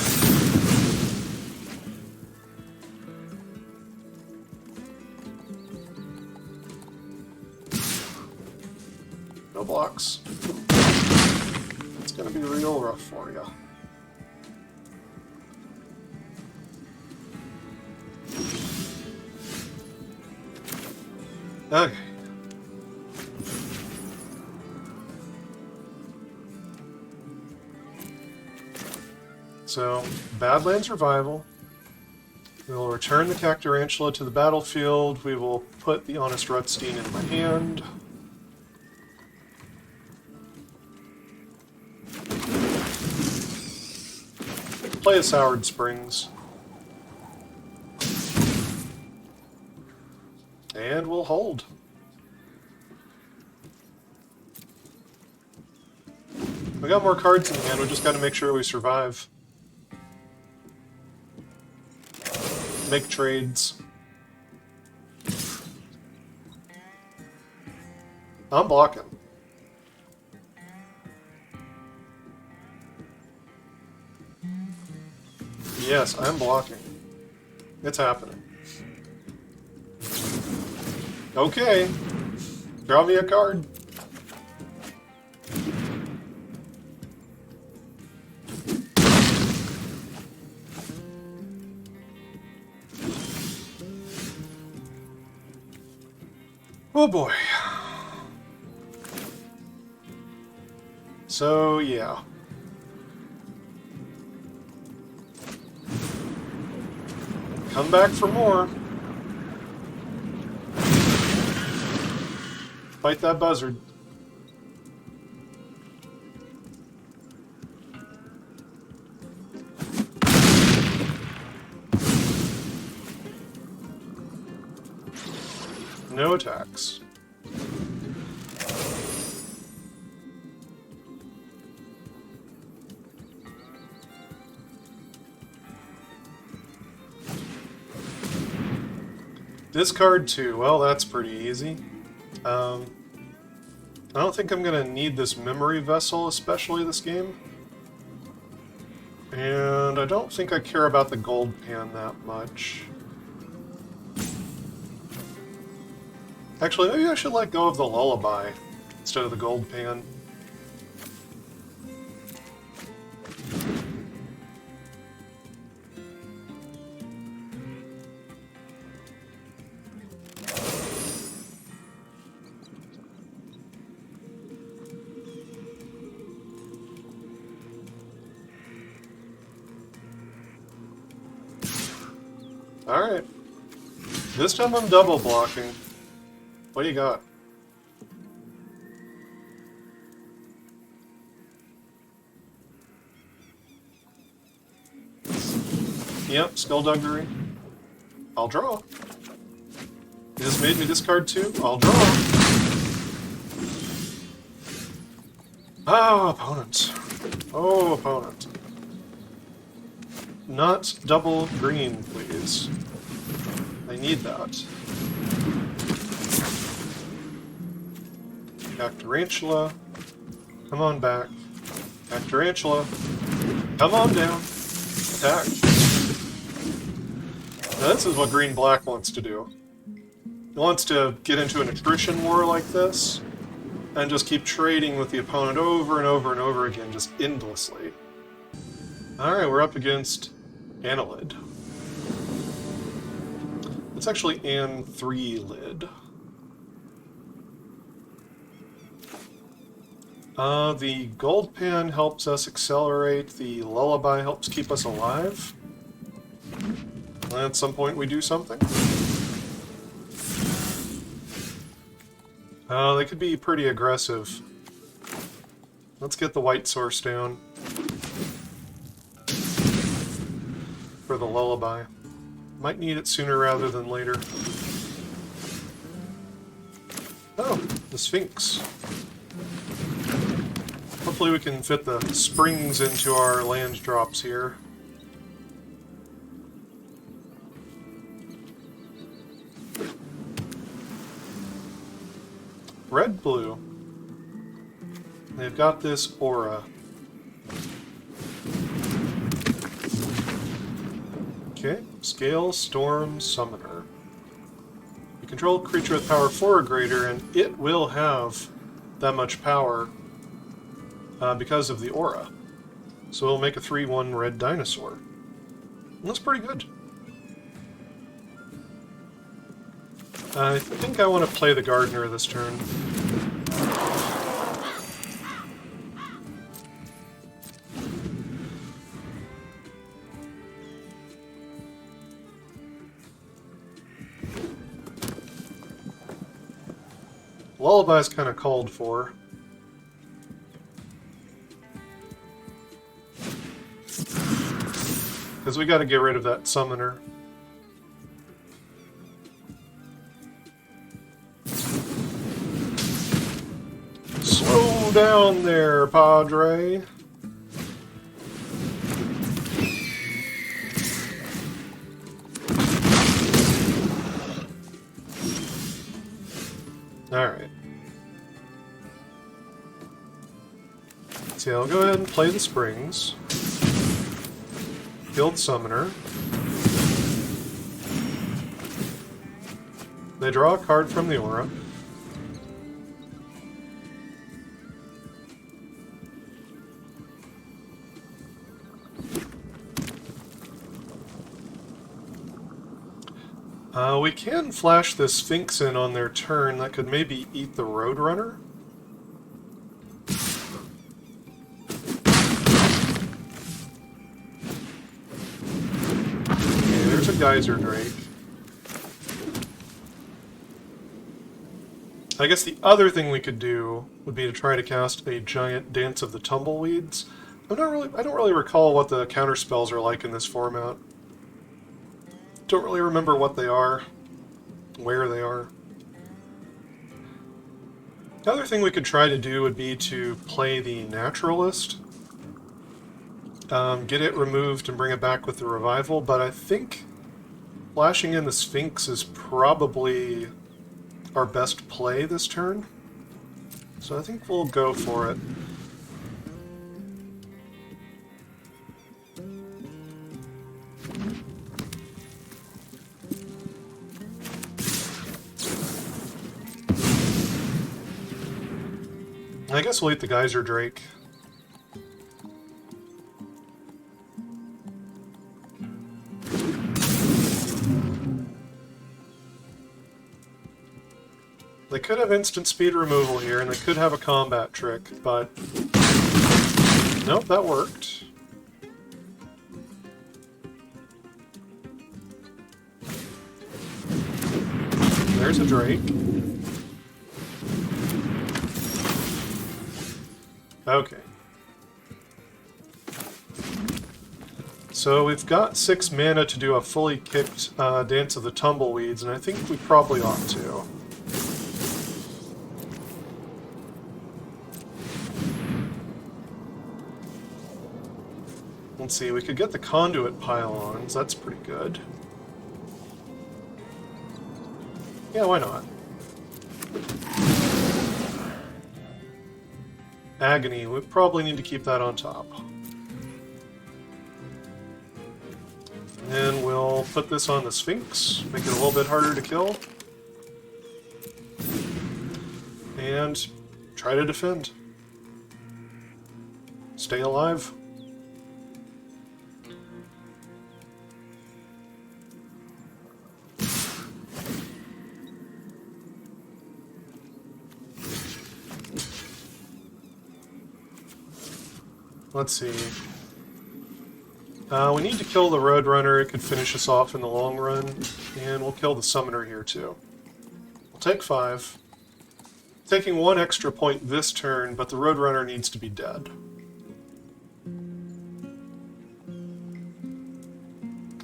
No blocks. It's gonna be real rough for you. Okay. So, Badlands Revival. We will return the Cactarantula to the battlefield. We will put the Honest Rutstein in my hand. Play a Soured Springs. And we'll hold. We got more cards in hand, we just gotta make sure we survive. Make trades. I'm blocking. Yes, I'm blocking. It's happening. Okay. Draw me a card. Oh boy. So, yeah. Come back for more. Fight that buzzard. No attacks. Discard 2. Well, that's pretty easy. I don't think I'm going to need this memory vessel, especially this game. And I don't think I care about the gold pan that much. Actually, maybe I should let go of the lullaby instead of the gold pan. Alright. This time I'm double blocking. What do you got? Yep, Skullduggery. I'll draw. You just made me discard 2. I'll draw. Oh, opponent. Oh, opponent. Not double green, please. I need that. Cactarantula. Come on back. Cactarantula. Come on down. Attack. Now this is what green-black wants to do. It wants to get into an attrition war like this, and just keep trading with the opponent over and over and over again, just endlessly. Alright, we're up against Annelid. It's actually An 3 lid. The gold pan helps us accelerate, the lullaby helps keep us alive. And at some point we do something. They could be pretty aggressive. Let's get the white source down. For the lullaby. Might need it sooner rather than later. Oh, the Sphinx. Hopefully we can fit the springs into our land drops here. Red-blue. They've got this aura. Okay, Scale, Storm, Summoner. You control a creature with power 4 or greater, and it will have that much power because of the aura. So it'll make a 3/1 red dinosaur. And that's pretty good. I think I want to play the gardener this turn. Lullaby's kind of called for. Because we got to get rid of that summoner. Slow down there, Padre. Alright. So I'll go ahead and play the springs. Guild Summoner. They draw a card from the aura. We can flash this Sphinx in on their turn. That could maybe eat the Roadrunner. Okay, there's a Geyser Drake. I guess the other thing we could do would be to try to cast a giant Dance of the Tumbleweeds. I don't really recall what the counterspells are like in this format. Don't really remember what they are, where they are. The other thing we could try to do would be to play the Naturalist. Get it removed and bring it back with the Revival, but I think flashing in the Sphinx is probably our best play this turn. So I think we'll go for it. I guess we'll eat the Geyser Drake. They could have instant speed removal here, and they could have a combat trick, but... Nope, that worked. There's a Drake. Okay. So we've got 6 mana to do a fully kicked Dance of the Tumbleweeds, and I think we probably ought to. Let's see, we could get the Conduit Pylons, that's pretty good. Yeah, why not? Agony, we probably need to keep that on top. And then we'll put this on the Sphinx, make it a little bit harder to kill. And try to defend. Stay alive. Let's see. We need to kill the Roadrunner. It could finish us off in the long run. And we'll kill the Summoner here, too. We'll take 5. Taking 1 extra point this turn, but the Roadrunner needs to be dead.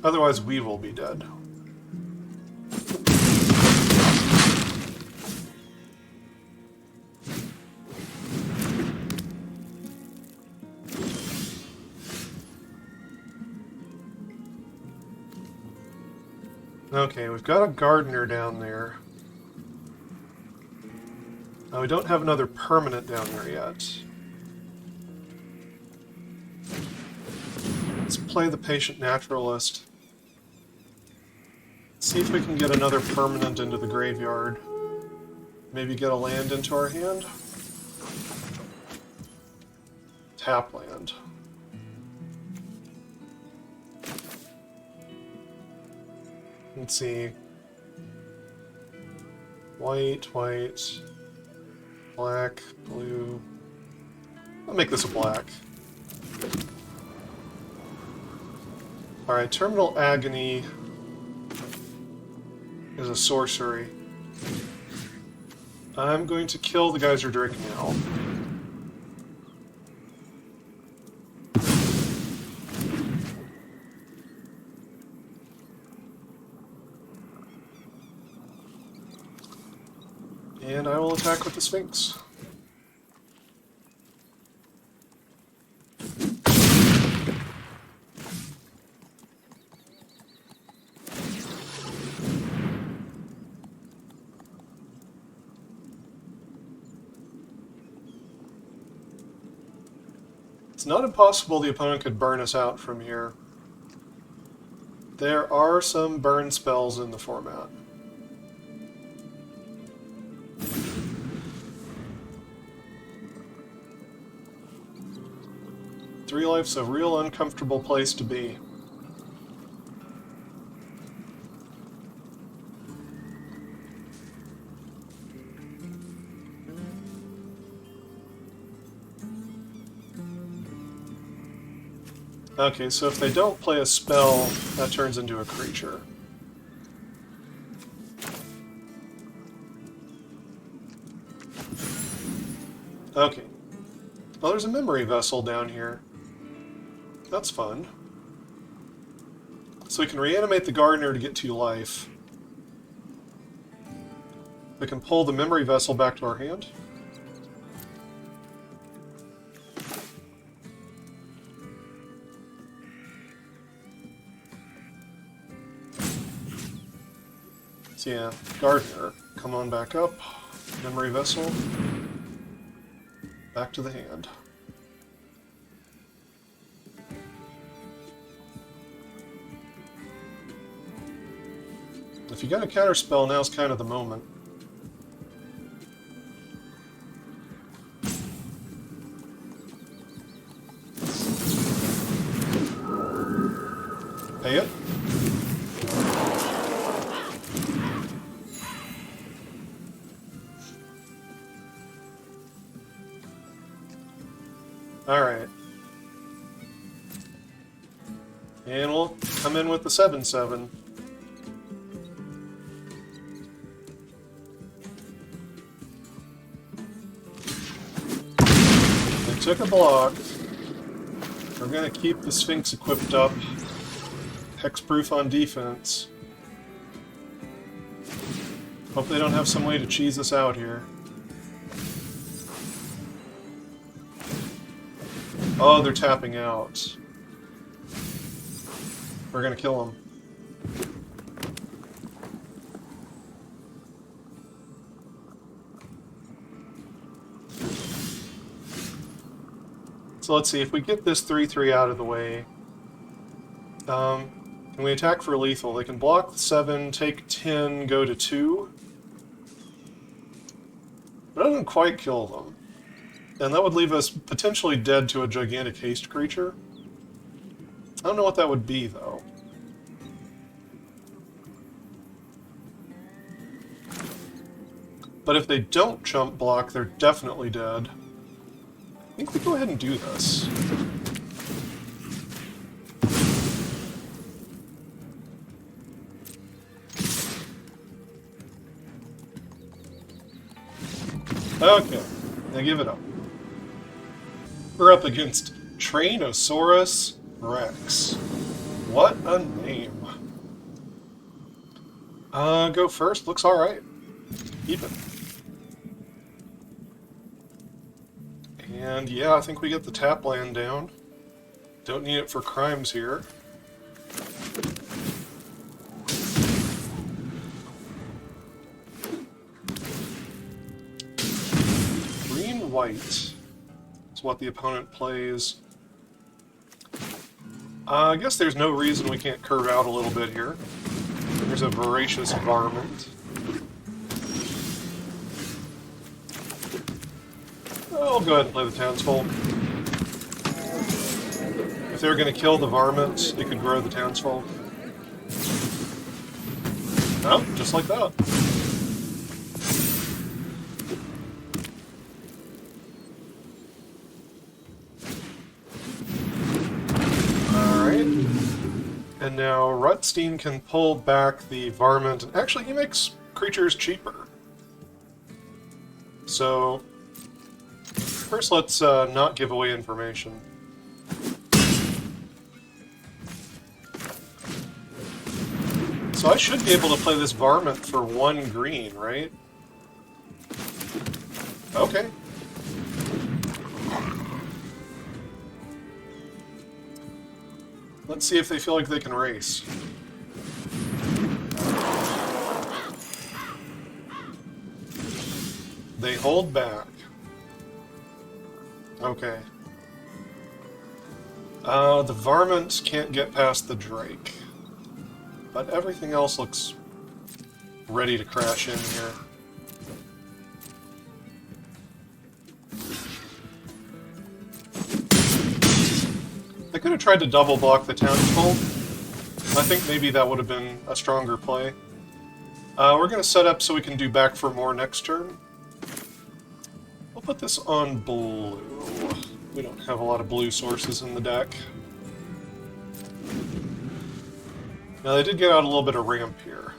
Otherwise, we will be dead. Okay, we've got a Gardener down there. We don't have another permanent down there yet. Let's play the Patient Naturalist. See if we can get another permanent into the graveyard. Maybe get a land into our hand? tap land. Let's see. White, white, black, blue. I'll make this a black. Alright, Terminal Agony is a sorcery. I'm going to kill the Geyser Drake now. And I will attack with the Sphinx. It's not impossible the opponent could burn us out from here. There are some burn spells in the format. Three life's a real uncomfortable place to be. Okay, so if they don't play a spell, that turns into a creature. Okay. Well, there's a memory vessel down here. That's fun. So we can reanimate the gardener to get 2 life. We can pull the memory vessel back to our hand. So yeah, gardener, come on back up. Memory vessel. Back to the hand. If you got a counterspell, now's kind of the moment. Pay it. Alright. And we'll come in with the 7/7. They took a block. We're going to keep the Sphinx equipped up. Hexproof on defense. Hope they don't have some way to cheese us out here. Oh, they're tapping out. We're gonna kill them. So let's see, if we get this 3/3 out of the way, and we attack for lethal, they can block 7, take 10, go to 2. But that doesn't quite kill them. And that would leave us potentially dead to a gigantic haste creature. I don't know what that would be, though. But if they don't jump block, they're definitely dead. I think we go ahead and do this. Okay, now give it up. We're up against Trainosaurus Rex. What a name. Go first. Looks alright. Keep it. And yeah, I think we get the tap land down. Don't need it for crimes here. Green-white is what the opponent plays. I guess there's no reason we can't curve out a little bit here. There's a voracious varmint. I'll go ahead and play the townsfolk. they're going to kill the varmint, it could grow the townsfolk. Oh, just like that. Alright. And now Rutstein can pull back the varmint, and actually he makes creatures cheaper. So, first let's not give away information. So I should be able to play this varmint for 1 green, right? Okay. Let's see if they feel like they can race. They hold back. Okay. The varmint can't get past the drake. But everything else looks ready to crash in here. I could have tried to double block the townsfolk. I think maybe that would have been a stronger play. We're going to set up so we can do back for more next turn. We'll put this on blue. We don't have a lot of blue sources in the deck. Now, they did get out a little bit of ramp here.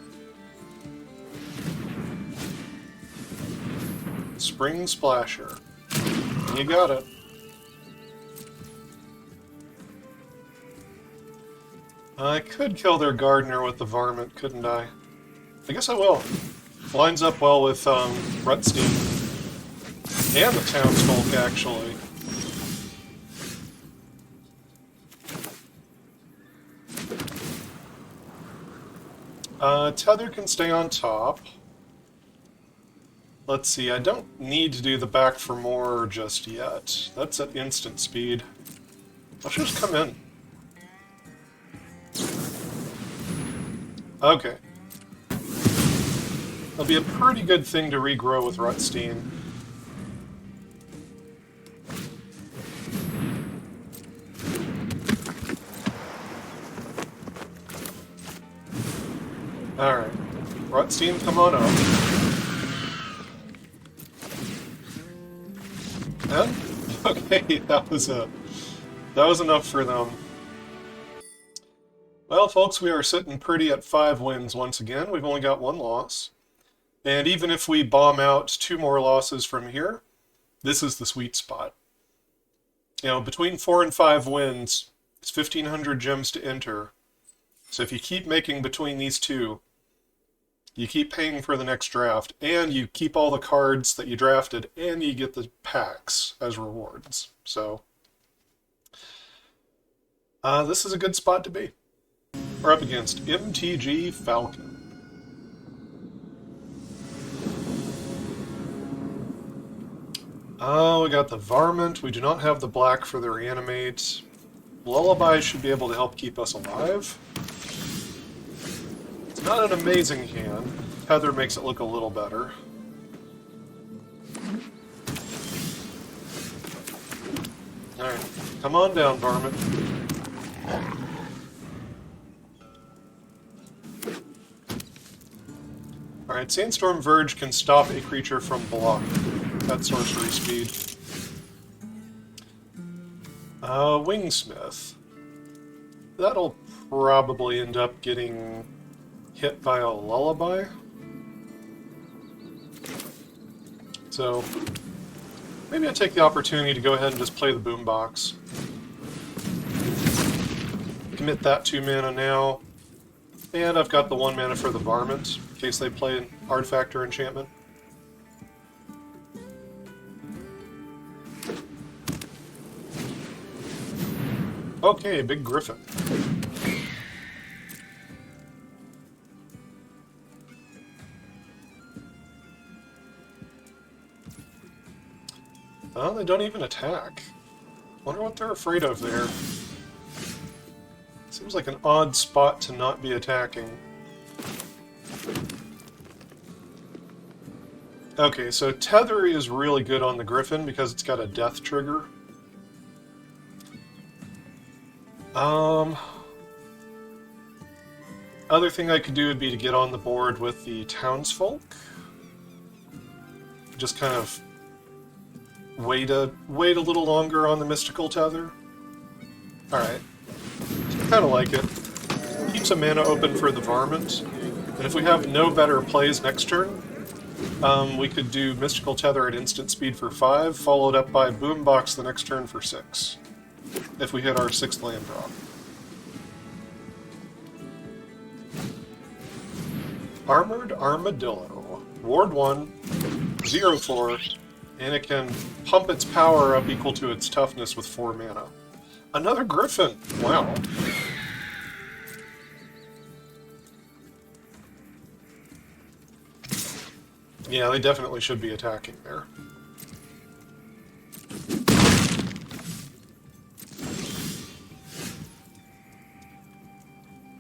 Spring Splasher. You got it. I could kill their gardener with the varmint, couldn't I? I guess I will. Lines up well with Rutstein. And the townsfolk, actually. Tether can stay on top. Let's see, I don't need to do the back for more just yet. That's at instant speed. Let's just come in. Okay. That'll be a pretty good thing to regrow with Rutstein. Alright. Rutstein, come on up. And? Okay, that was enough for them. Well, folks, we are sitting pretty at 5 wins once again. We've only got 1 loss. And even if we bomb out 2 more losses from here, this is the sweet spot. You know, between 4 and 5 wins, it's 1,500 gems to enter. So if you keep making between these two, you keep paying for the next draft, and you keep all the cards that you drafted, and you get the packs as rewards. So, this is a good spot to be. We're up against MTG Falcon. We got the Varmint. We do not have the black for the Reanimate. Lullaby should be able to help keep us alive. It's not an amazing hand. Heather makes it look a little better. Alright, come on down, Varmint. Alright, Sandstorm Verge can stop a creature from blocking. That's sorcery speed. Wingsmith. That'll probably end up getting hit by a Lullaby. So, maybe I take the opportunity to go ahead and just play the Boombox. Commit that 2 mana now. And I've got the 1 mana for the Varmint, in case they play an Artifact or Enchantment. Okay, big Griffin. Oh, they don't even attack. Wonder what they're afraid of there. Seems like an odd spot to not be attacking. Okay, so Tether is really good on the Griffin because it's got a death trigger. Um, other thing I could do would be to get on the board with the townsfolk. Just kind of wait a little longer on the mystical tether. Alright. Kinda like it. Keeps a mana open for the varmint. And if we have no better plays next turn, we could do mystical tether at instant speed for 5, followed up by boombox the next turn for 6. If we hit our 6th land drop. Armored Armadillo. Ward 1, 0/4, and it can pump its power up equal to its toughness with 4 mana. Another Griffin! Wow. Yeah, they definitely should be attacking there.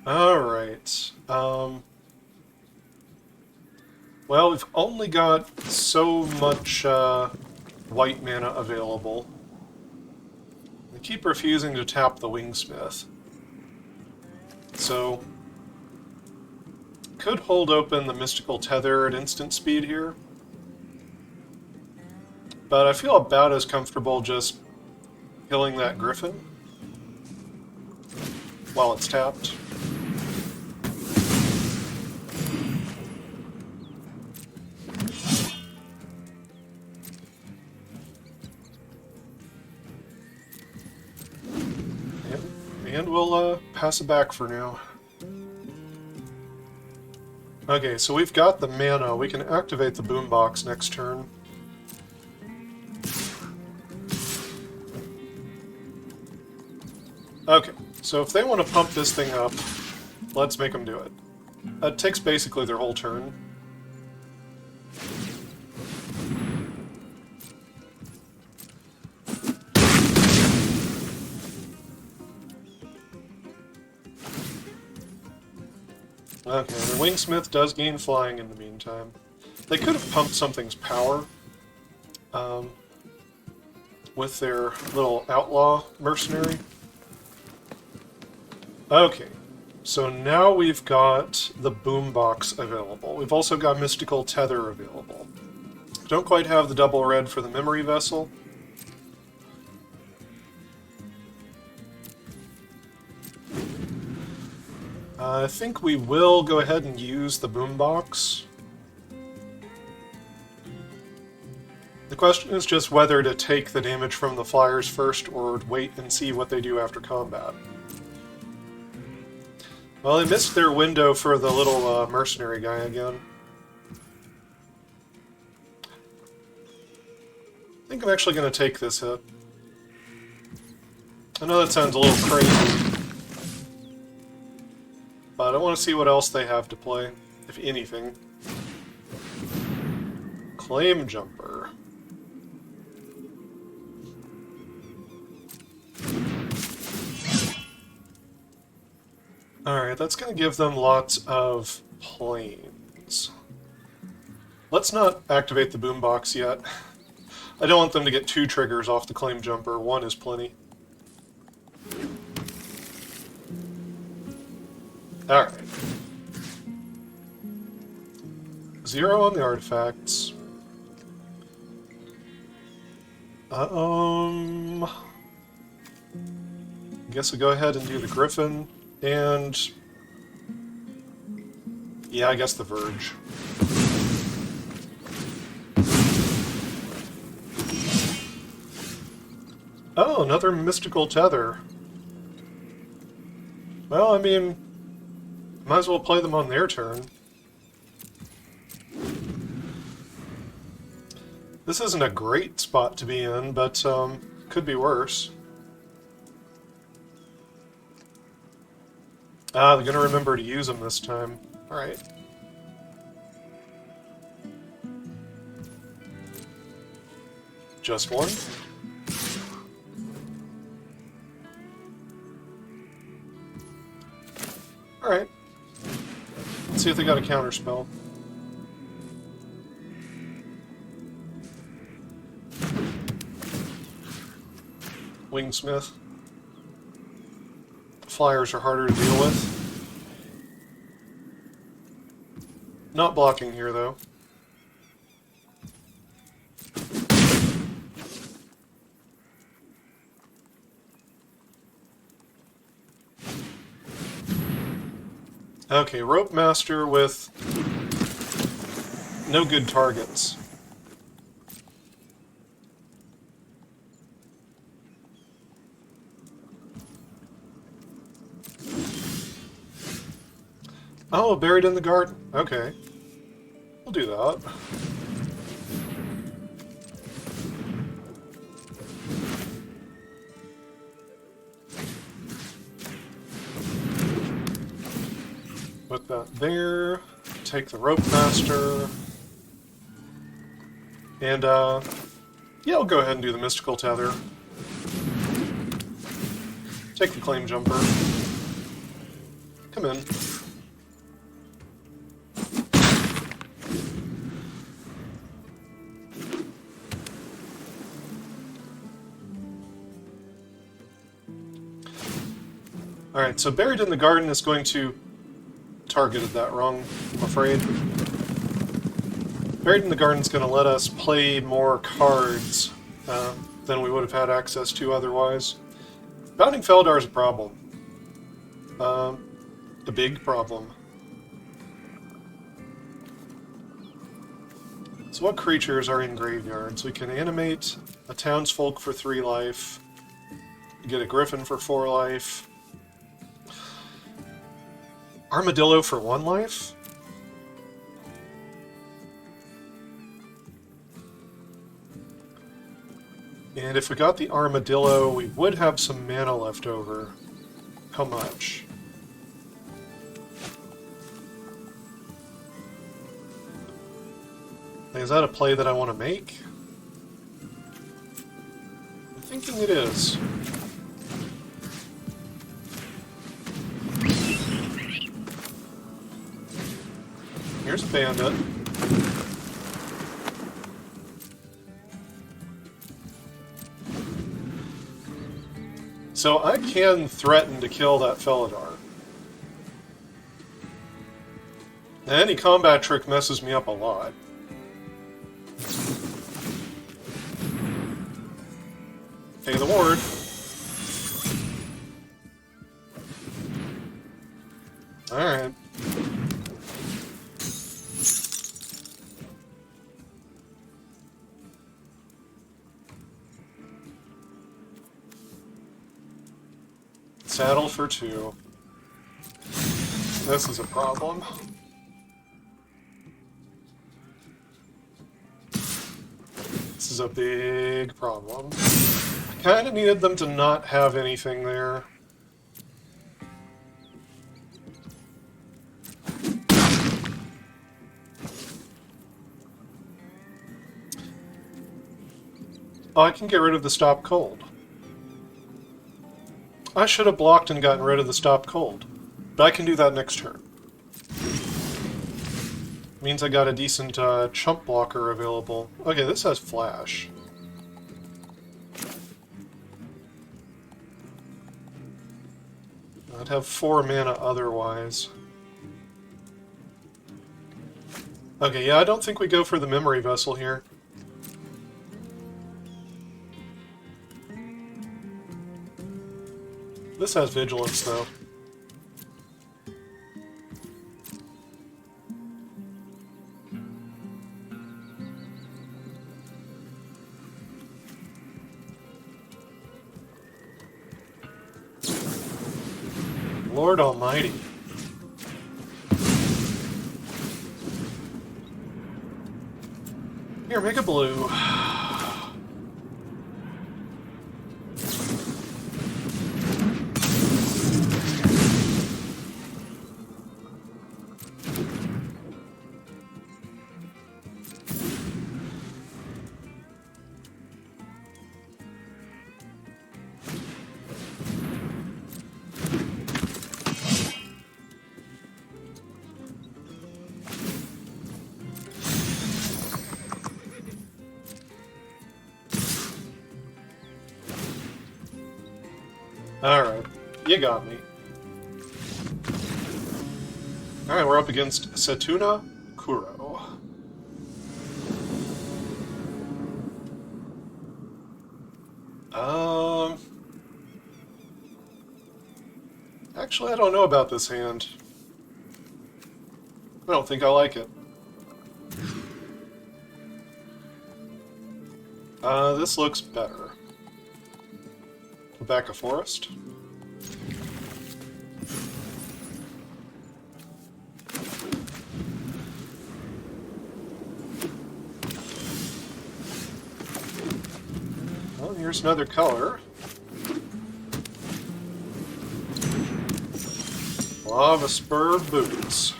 Alright. Well, we've only got so much white mana available. They keep refusing to tap the Wingsmith. So, could hold open the Mystical Tether at instant speed here. But I feel about as comfortable just killing that Griffin while it's tapped. And we'll pass it back for now. Okay, so we've got the mana. We can activate the boombox next turn. Okay, so if they want to pump this thing up, let's make them do it. That takes basically their whole turn. Okay, the Wingsmith does gain flying in the meantime. They could have pumped something's power with their little outlaw mercenary. Okay, so now we've got the boombox available. We've also got Mystical Tether available. Don't quite have the double red for the memory vessel. I think we will go ahead and use the boombox. The question is just whether to take the damage from the flyers first or wait and see what they do after combat. Well, they missed their window for the little mercenary guy again. I think I'm actually going to take this hit. I know that sounds a little crazy. But I want to see what else they have to play, if anything. Claim Jumper. Alright, that's going to give them lots of planes. Let's not activate the boombox yet. I don't want them to get 2 triggers off the Claim Jumper. 1 is plenty. Alright. 0 on the artifacts. Guess we'll go ahead and do the Griffin, and... yeah, I guess the Verge. Oh, another Mystical Tether. Well, I mean... might as well play them on their turn. This isn't a great spot to be in, but could be worse. Ah, they're going to remember to use them this time. Alright. Just one. Alright. Let's see if they got a counterspell. Wingsmith. flyers are harder to deal with. Not blocking here, though. Okay, Rope Master with no good targets. Oh, buried in the garden. Okay. We'll do that. Put that there. Take the Rope Master. And, yeah, we'll go ahead and do the Mystical Tether. Take the Claim Jumper. Come in. Alright, so Buried in the Garden is going to... Targeted that wrong, I'm afraid. Buried in the Garden is going to let us play more cards than we would have had access to otherwise. Bounding Feldar is a problem. A big problem. So what creatures are in graveyards? We can animate a Townsfolk for 3 life, get a Griffin for 4 life, Armadillo for 1 life? And if we got the Armadillo, we would have some mana left over. How much? Is that a play that I want to make? I'm thinking it is. Here's a bandit. So I can threaten to kill that Felidar. And any combat trick messes me up a lot. Pay the ward. Alright. Saddle for 2. This is a problem. This is a big problem. I kind of needed them to not have anything there. Oh, I can get rid of the Stop Cold. I should have blocked and gotten rid of the Stop Cold, but I can do that next turn. Means I got a decent chump blocker available. Okay, this has Flash. I'd have 4 mana otherwise. Okay, yeah, I don't think we go for the Memory Vessel here. This has Vigilance, though. Lord Almighty. Here, make a blue. Alright, you got me. Alright, we're up against Setuna Kuro. Actually, I don't know about this hand. I don't think I like it. This looks better. Back a forest. Well, here's another color. Lava Spur Boots.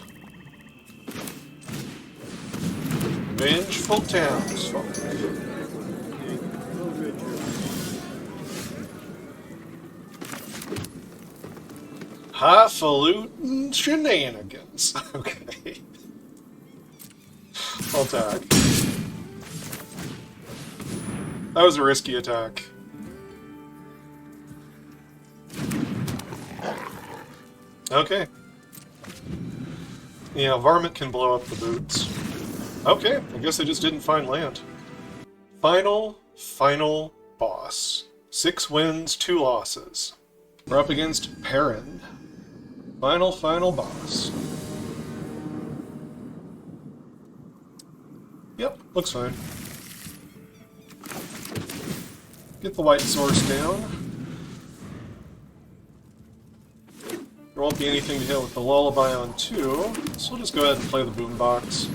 Vengeful Townsfolk. Highfalutin Shenanigans. Okay. I'll attack. That was a risky attack. Okay. Yeah, Varmint can blow up the boots. Okay, I guess I just didn't find land. Final boss. 6 wins, 2 losses. We're up against Perrin. Final boss. Yep, looks fine. Get the white source down. There won't be anything to hit with the lullaby on 2, so we'll just go ahead and play the boombox.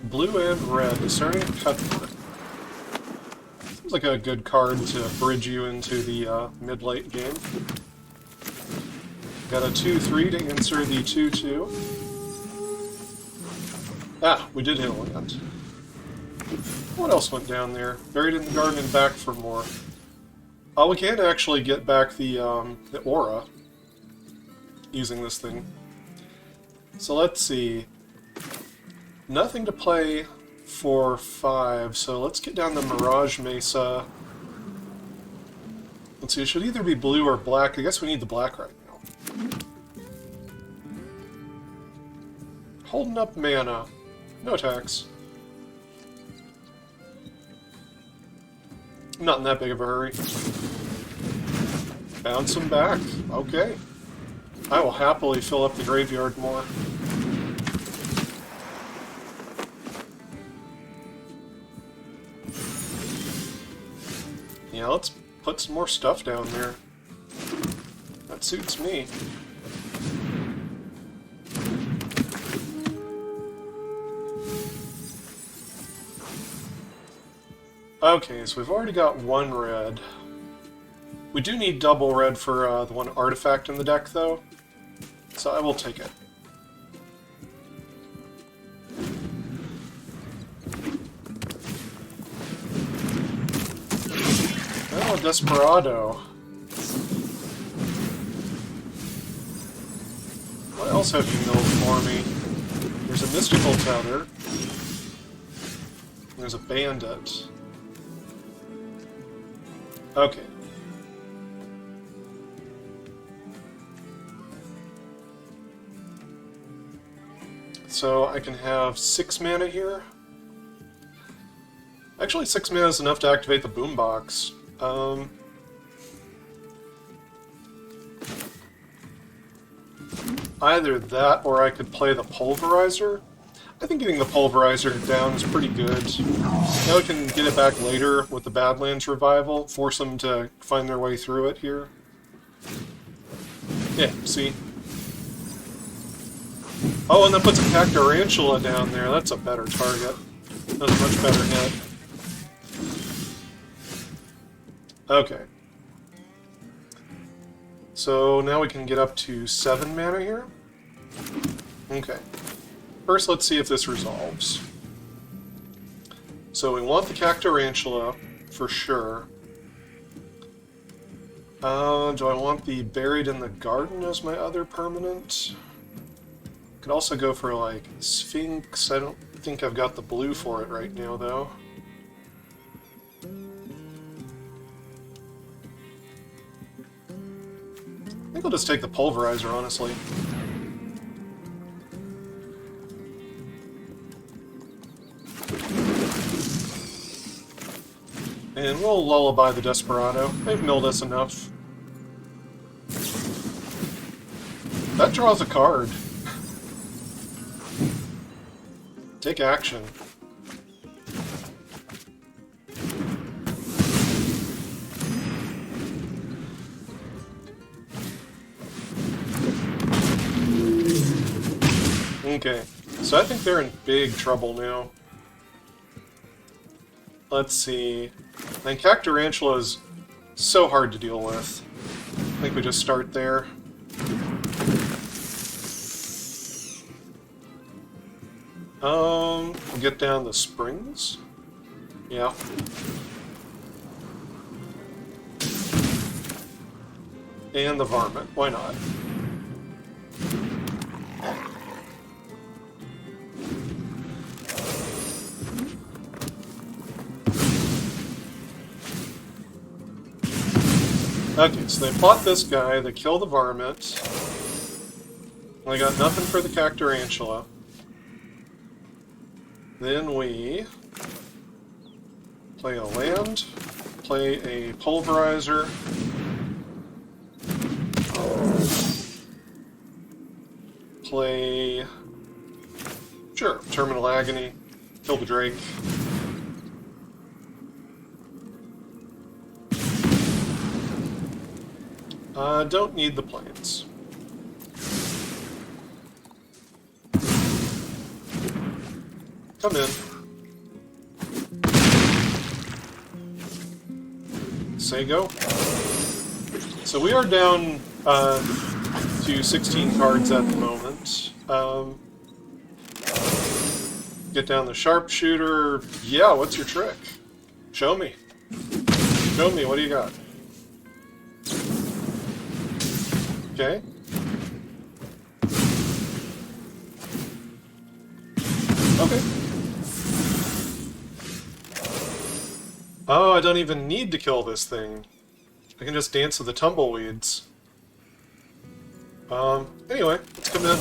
Blue and red, Discerning Cutthroat. Seems like a good card to bridge you into the mid-late game. Got a 2-3 to answer the 2-2. Ah, we did hit a land. What else went down there? Buried in the garden and back for more. Oh, we can actually get back the aura using this thing. So let's see. Nothing to play for 5, so let's get down the Mirage Mesa. Let's see, it should either be blue or black. I guess we need the black right now. Holding up mana. No attacks. Not in that big of a hurry. Bounce him back. Okay. I will happily fill up the graveyard more. Yeah, let's put some more stuff down there. That suits me. Okay, so we've already got 1 red. We do need double red for the 1 artifact in the deck, though, so I will take it. Oh, Desperado. What else have you milled for me? There's a Mystical Tether. There's a Bandit. Okay. So I can have 6 mana here. Actually, 6 mana is enough to activate the boombox. Either that, or I could play the Pulverizer. I think getting the Pulverizer down is pretty good. Now we can get it back later with the Badlands Revival, force them to find their way through it here. Yeah, see? Oh, and that puts a Cactarantula down there. That's a better target. That's a much better hit. Okay. So now we can get up to 7 mana here. Okay. First, let's see if this resolves. So we want the Cactarantula, for sure. Do I want the Buried in the Garden as my other permanent? Could also go for, like, Sphinx. I don't think I've got the blue for it right now, though. I'll just take the pulverizer, honestly. And we'll lullaby the Desperado. They've milled us enough. That draws a card. Take action. Okay, so I think they're in big trouble now. Let's see. And Cacturantula is so hard to deal with. I think we just start there. We'll get down the springs. Yeah. And the varmint. Why not? Okay, so they plot this guy, they kill the varmint. I got nothing for the Cacturantula. Then we play a land, play a pulverizer, play, sure, Terminal Agony, kill the Drake. Don't need the planes. Come in. Say go. So we are down to 16 cards at the moment. Get down the sharpshooter. Yeah, what's your trick? Show me. Show me, what do you got? Okay. Okay. Oh, I don't even need to kill this thing. I can just dance with the tumbleweeds. Anyway, let's come in.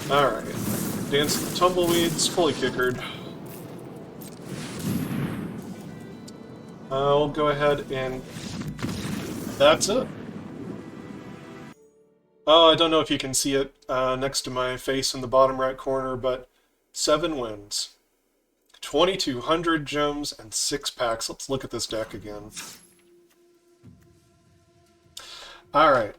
Alright. Dance with the tumbleweeds, fully kickered. We'll go ahead and... That's it. Oh, I don't know if you can see it next to my face in the bottom right corner, but 7 wins. 2,200 gems and 6 packs. Let's look at this deck again. Alright.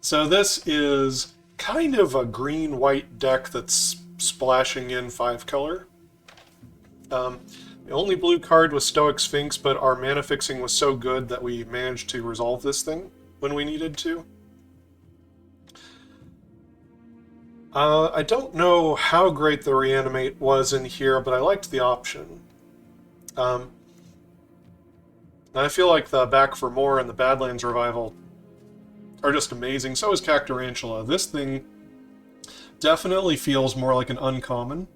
So this is kind of a green-white deck that's splashing in 5-color. The only blue card was Stoic Sphinx, but our mana fixing was so good that we managed to resolve this thing when we needed to. I don't know how great the Reanimate was in here, but I liked the option. I feel like the Back for More and the Badlands Revival are just amazing. So is Cacturantula. This thing definitely feels more like an uncommon.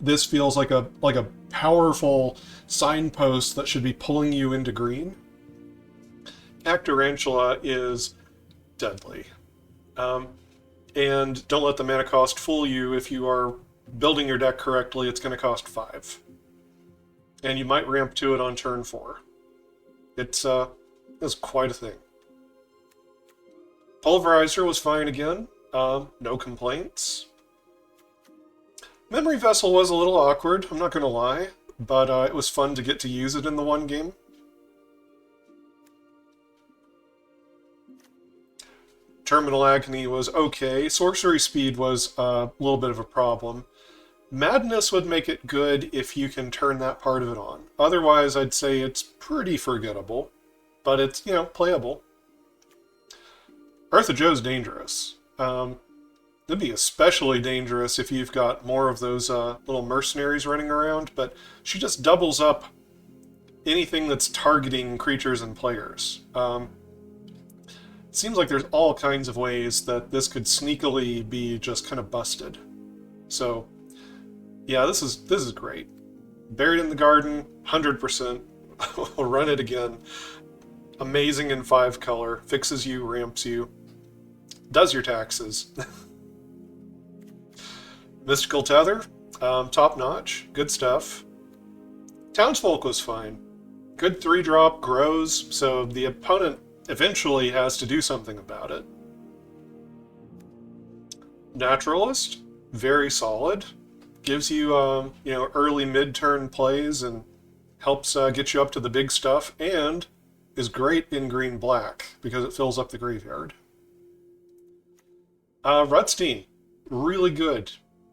This feels like a powerful signpost that should be pulling you into green. Cacturantula is deadly. And don't let the mana cost fool you. If you are building your deck correctly, it's going to cost 5. And you might ramp to it on turn 4. It's quite a thing. Pulverizer was fine again. No complaints. Memory Vessel was a little awkward, I'm not going to lie, but it was fun to get to use it in the one game. Terminal Agony was okay. Sorcery Speed was a little bit of a problem. Madness would make it good if you can turn that part of it on. Otherwise, I'd say it's pretty forgettable, but it's, you know, playable. Eartha Joe's dangerous. It'd be especially dangerous if you've got more of those little mercenaries running around, but she just doubles up anything that's targeting creatures and players. Seems like there's all kinds of ways that this could sneakily be just kind of busted. So, yeah, this is great. Buried in the Garden, 100%. We'll run it again. Amazing in 5 color. Fixes you, ramps you. Does your taxes. Mystical Tether, top notch. Good stuff. Townsfolk was fine. Good 3-drop, grows, so the opponent eventually has to do something about it. Naturalist, very solid. Gives you, early mid-turn plays and helps get you up to the big stuff, and is great in green-black because it fills up the graveyard. Rutstein, really good.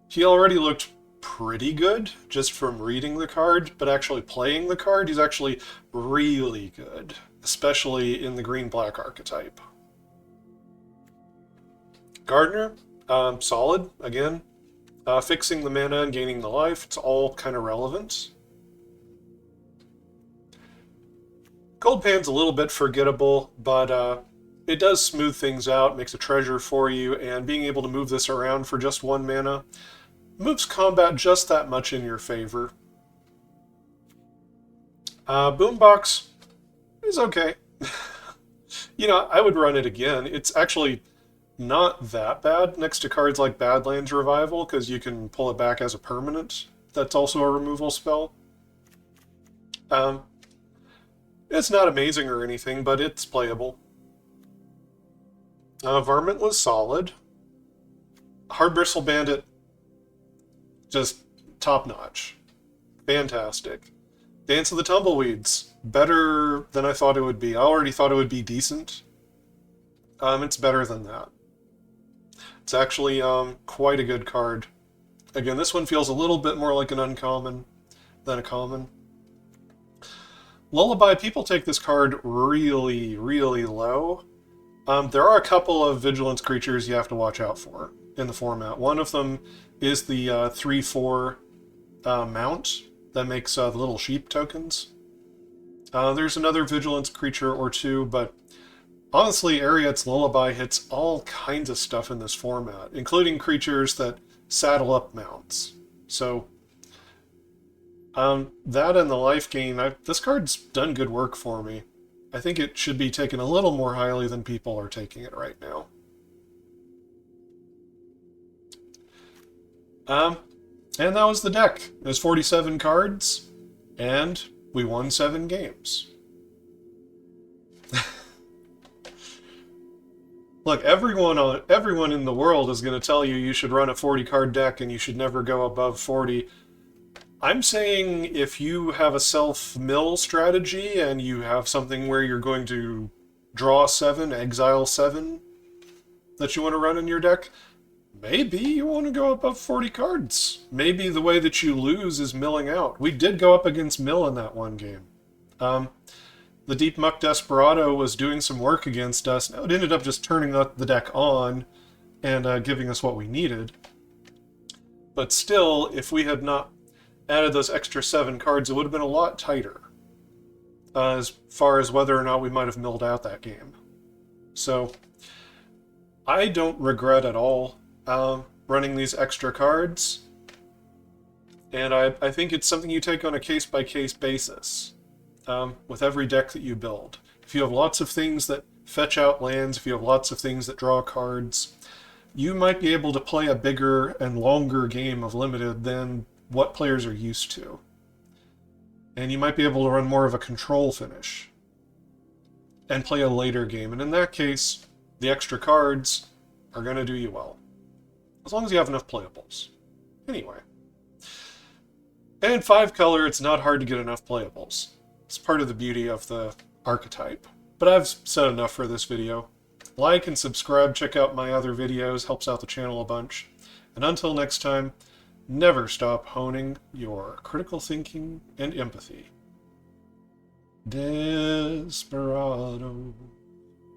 He already looked pretty good just from reading the card, but actually playing the card, he's actually really good, especially in the green-black archetype. Gardener, solid, again. Fixing the mana and gaining the life, it's all kind of relevant. Gold Pan's a little bit forgettable, but it does smooth things out, makes a treasure for you, and being able to move this around for just 1 mana moves combat just that much in your favor. Boombox is okay. I would run it again. It's actually not that bad next to cards like Badlands Revival, because you can pull it back as a permanent. That's also a removal spell. It's not amazing or anything, but it's playable. Varmint was solid. Hard Bristle Bandit, just top-notch. Fantastic. Dance of the Tumbleweeds, better than I thought it would be. I already thought it would be decent. It's better than that. It's actually quite a good card. Again, this one feels a little bit more like an uncommon than a common. Lullaby, people take this card really, really low. There are a couple of Vigilance creatures you have to watch out for in the format. One of them is the 3/4 mount that makes the little sheep tokens. There's another Vigilance creature or two, but honestly, Ariet's Lullaby hits all kinds of stuff in this format, including creatures that saddle up mounts. So, that and the life gain, this card's done good work for me. I think it should be taken a little more highly than people are taking it right now. And that was the deck. It was 47 cards, and we won 7 games. Look, everyone in the world is going to tell you should run a 40-card deck and you should never go above 40. I'm saying if you have a self-mill strategy and you have something where you're going to draw 7, exile 7 that you want to run in your deck, maybe you want to go above 40 cards. Maybe the way that you lose is milling out. We did go up against mill in that one game. The Deep Muck Desperado was doing some work against us. Now, it ended up just turning the deck on and giving us what we needed. But still, if we had not added those extra 7 cards, it would have been a lot tighter as far as whether or not we might have milled out that game. So, I don't regret at all running these extra cards, and I think it's something you take on a case-by-case basis with every deck that you build. If you have lots of things that fetch out lands, if you have lots of things that draw cards, you might be able to play a bigger and longer game of Limited than what players are used to. And you might be able to run more of a control finish and play a later game. And in that case, the extra cards are going to do you well. As long as you have enough playables. Anyway. And in 5-color, it's not hard to get enough playables. It's part of the beauty of the archetype. But I've said enough for this video. Like and subscribe, check out my other videos, helps out the channel a bunch. And until next time, never stop honing your critical thinking and empathy. Desperado.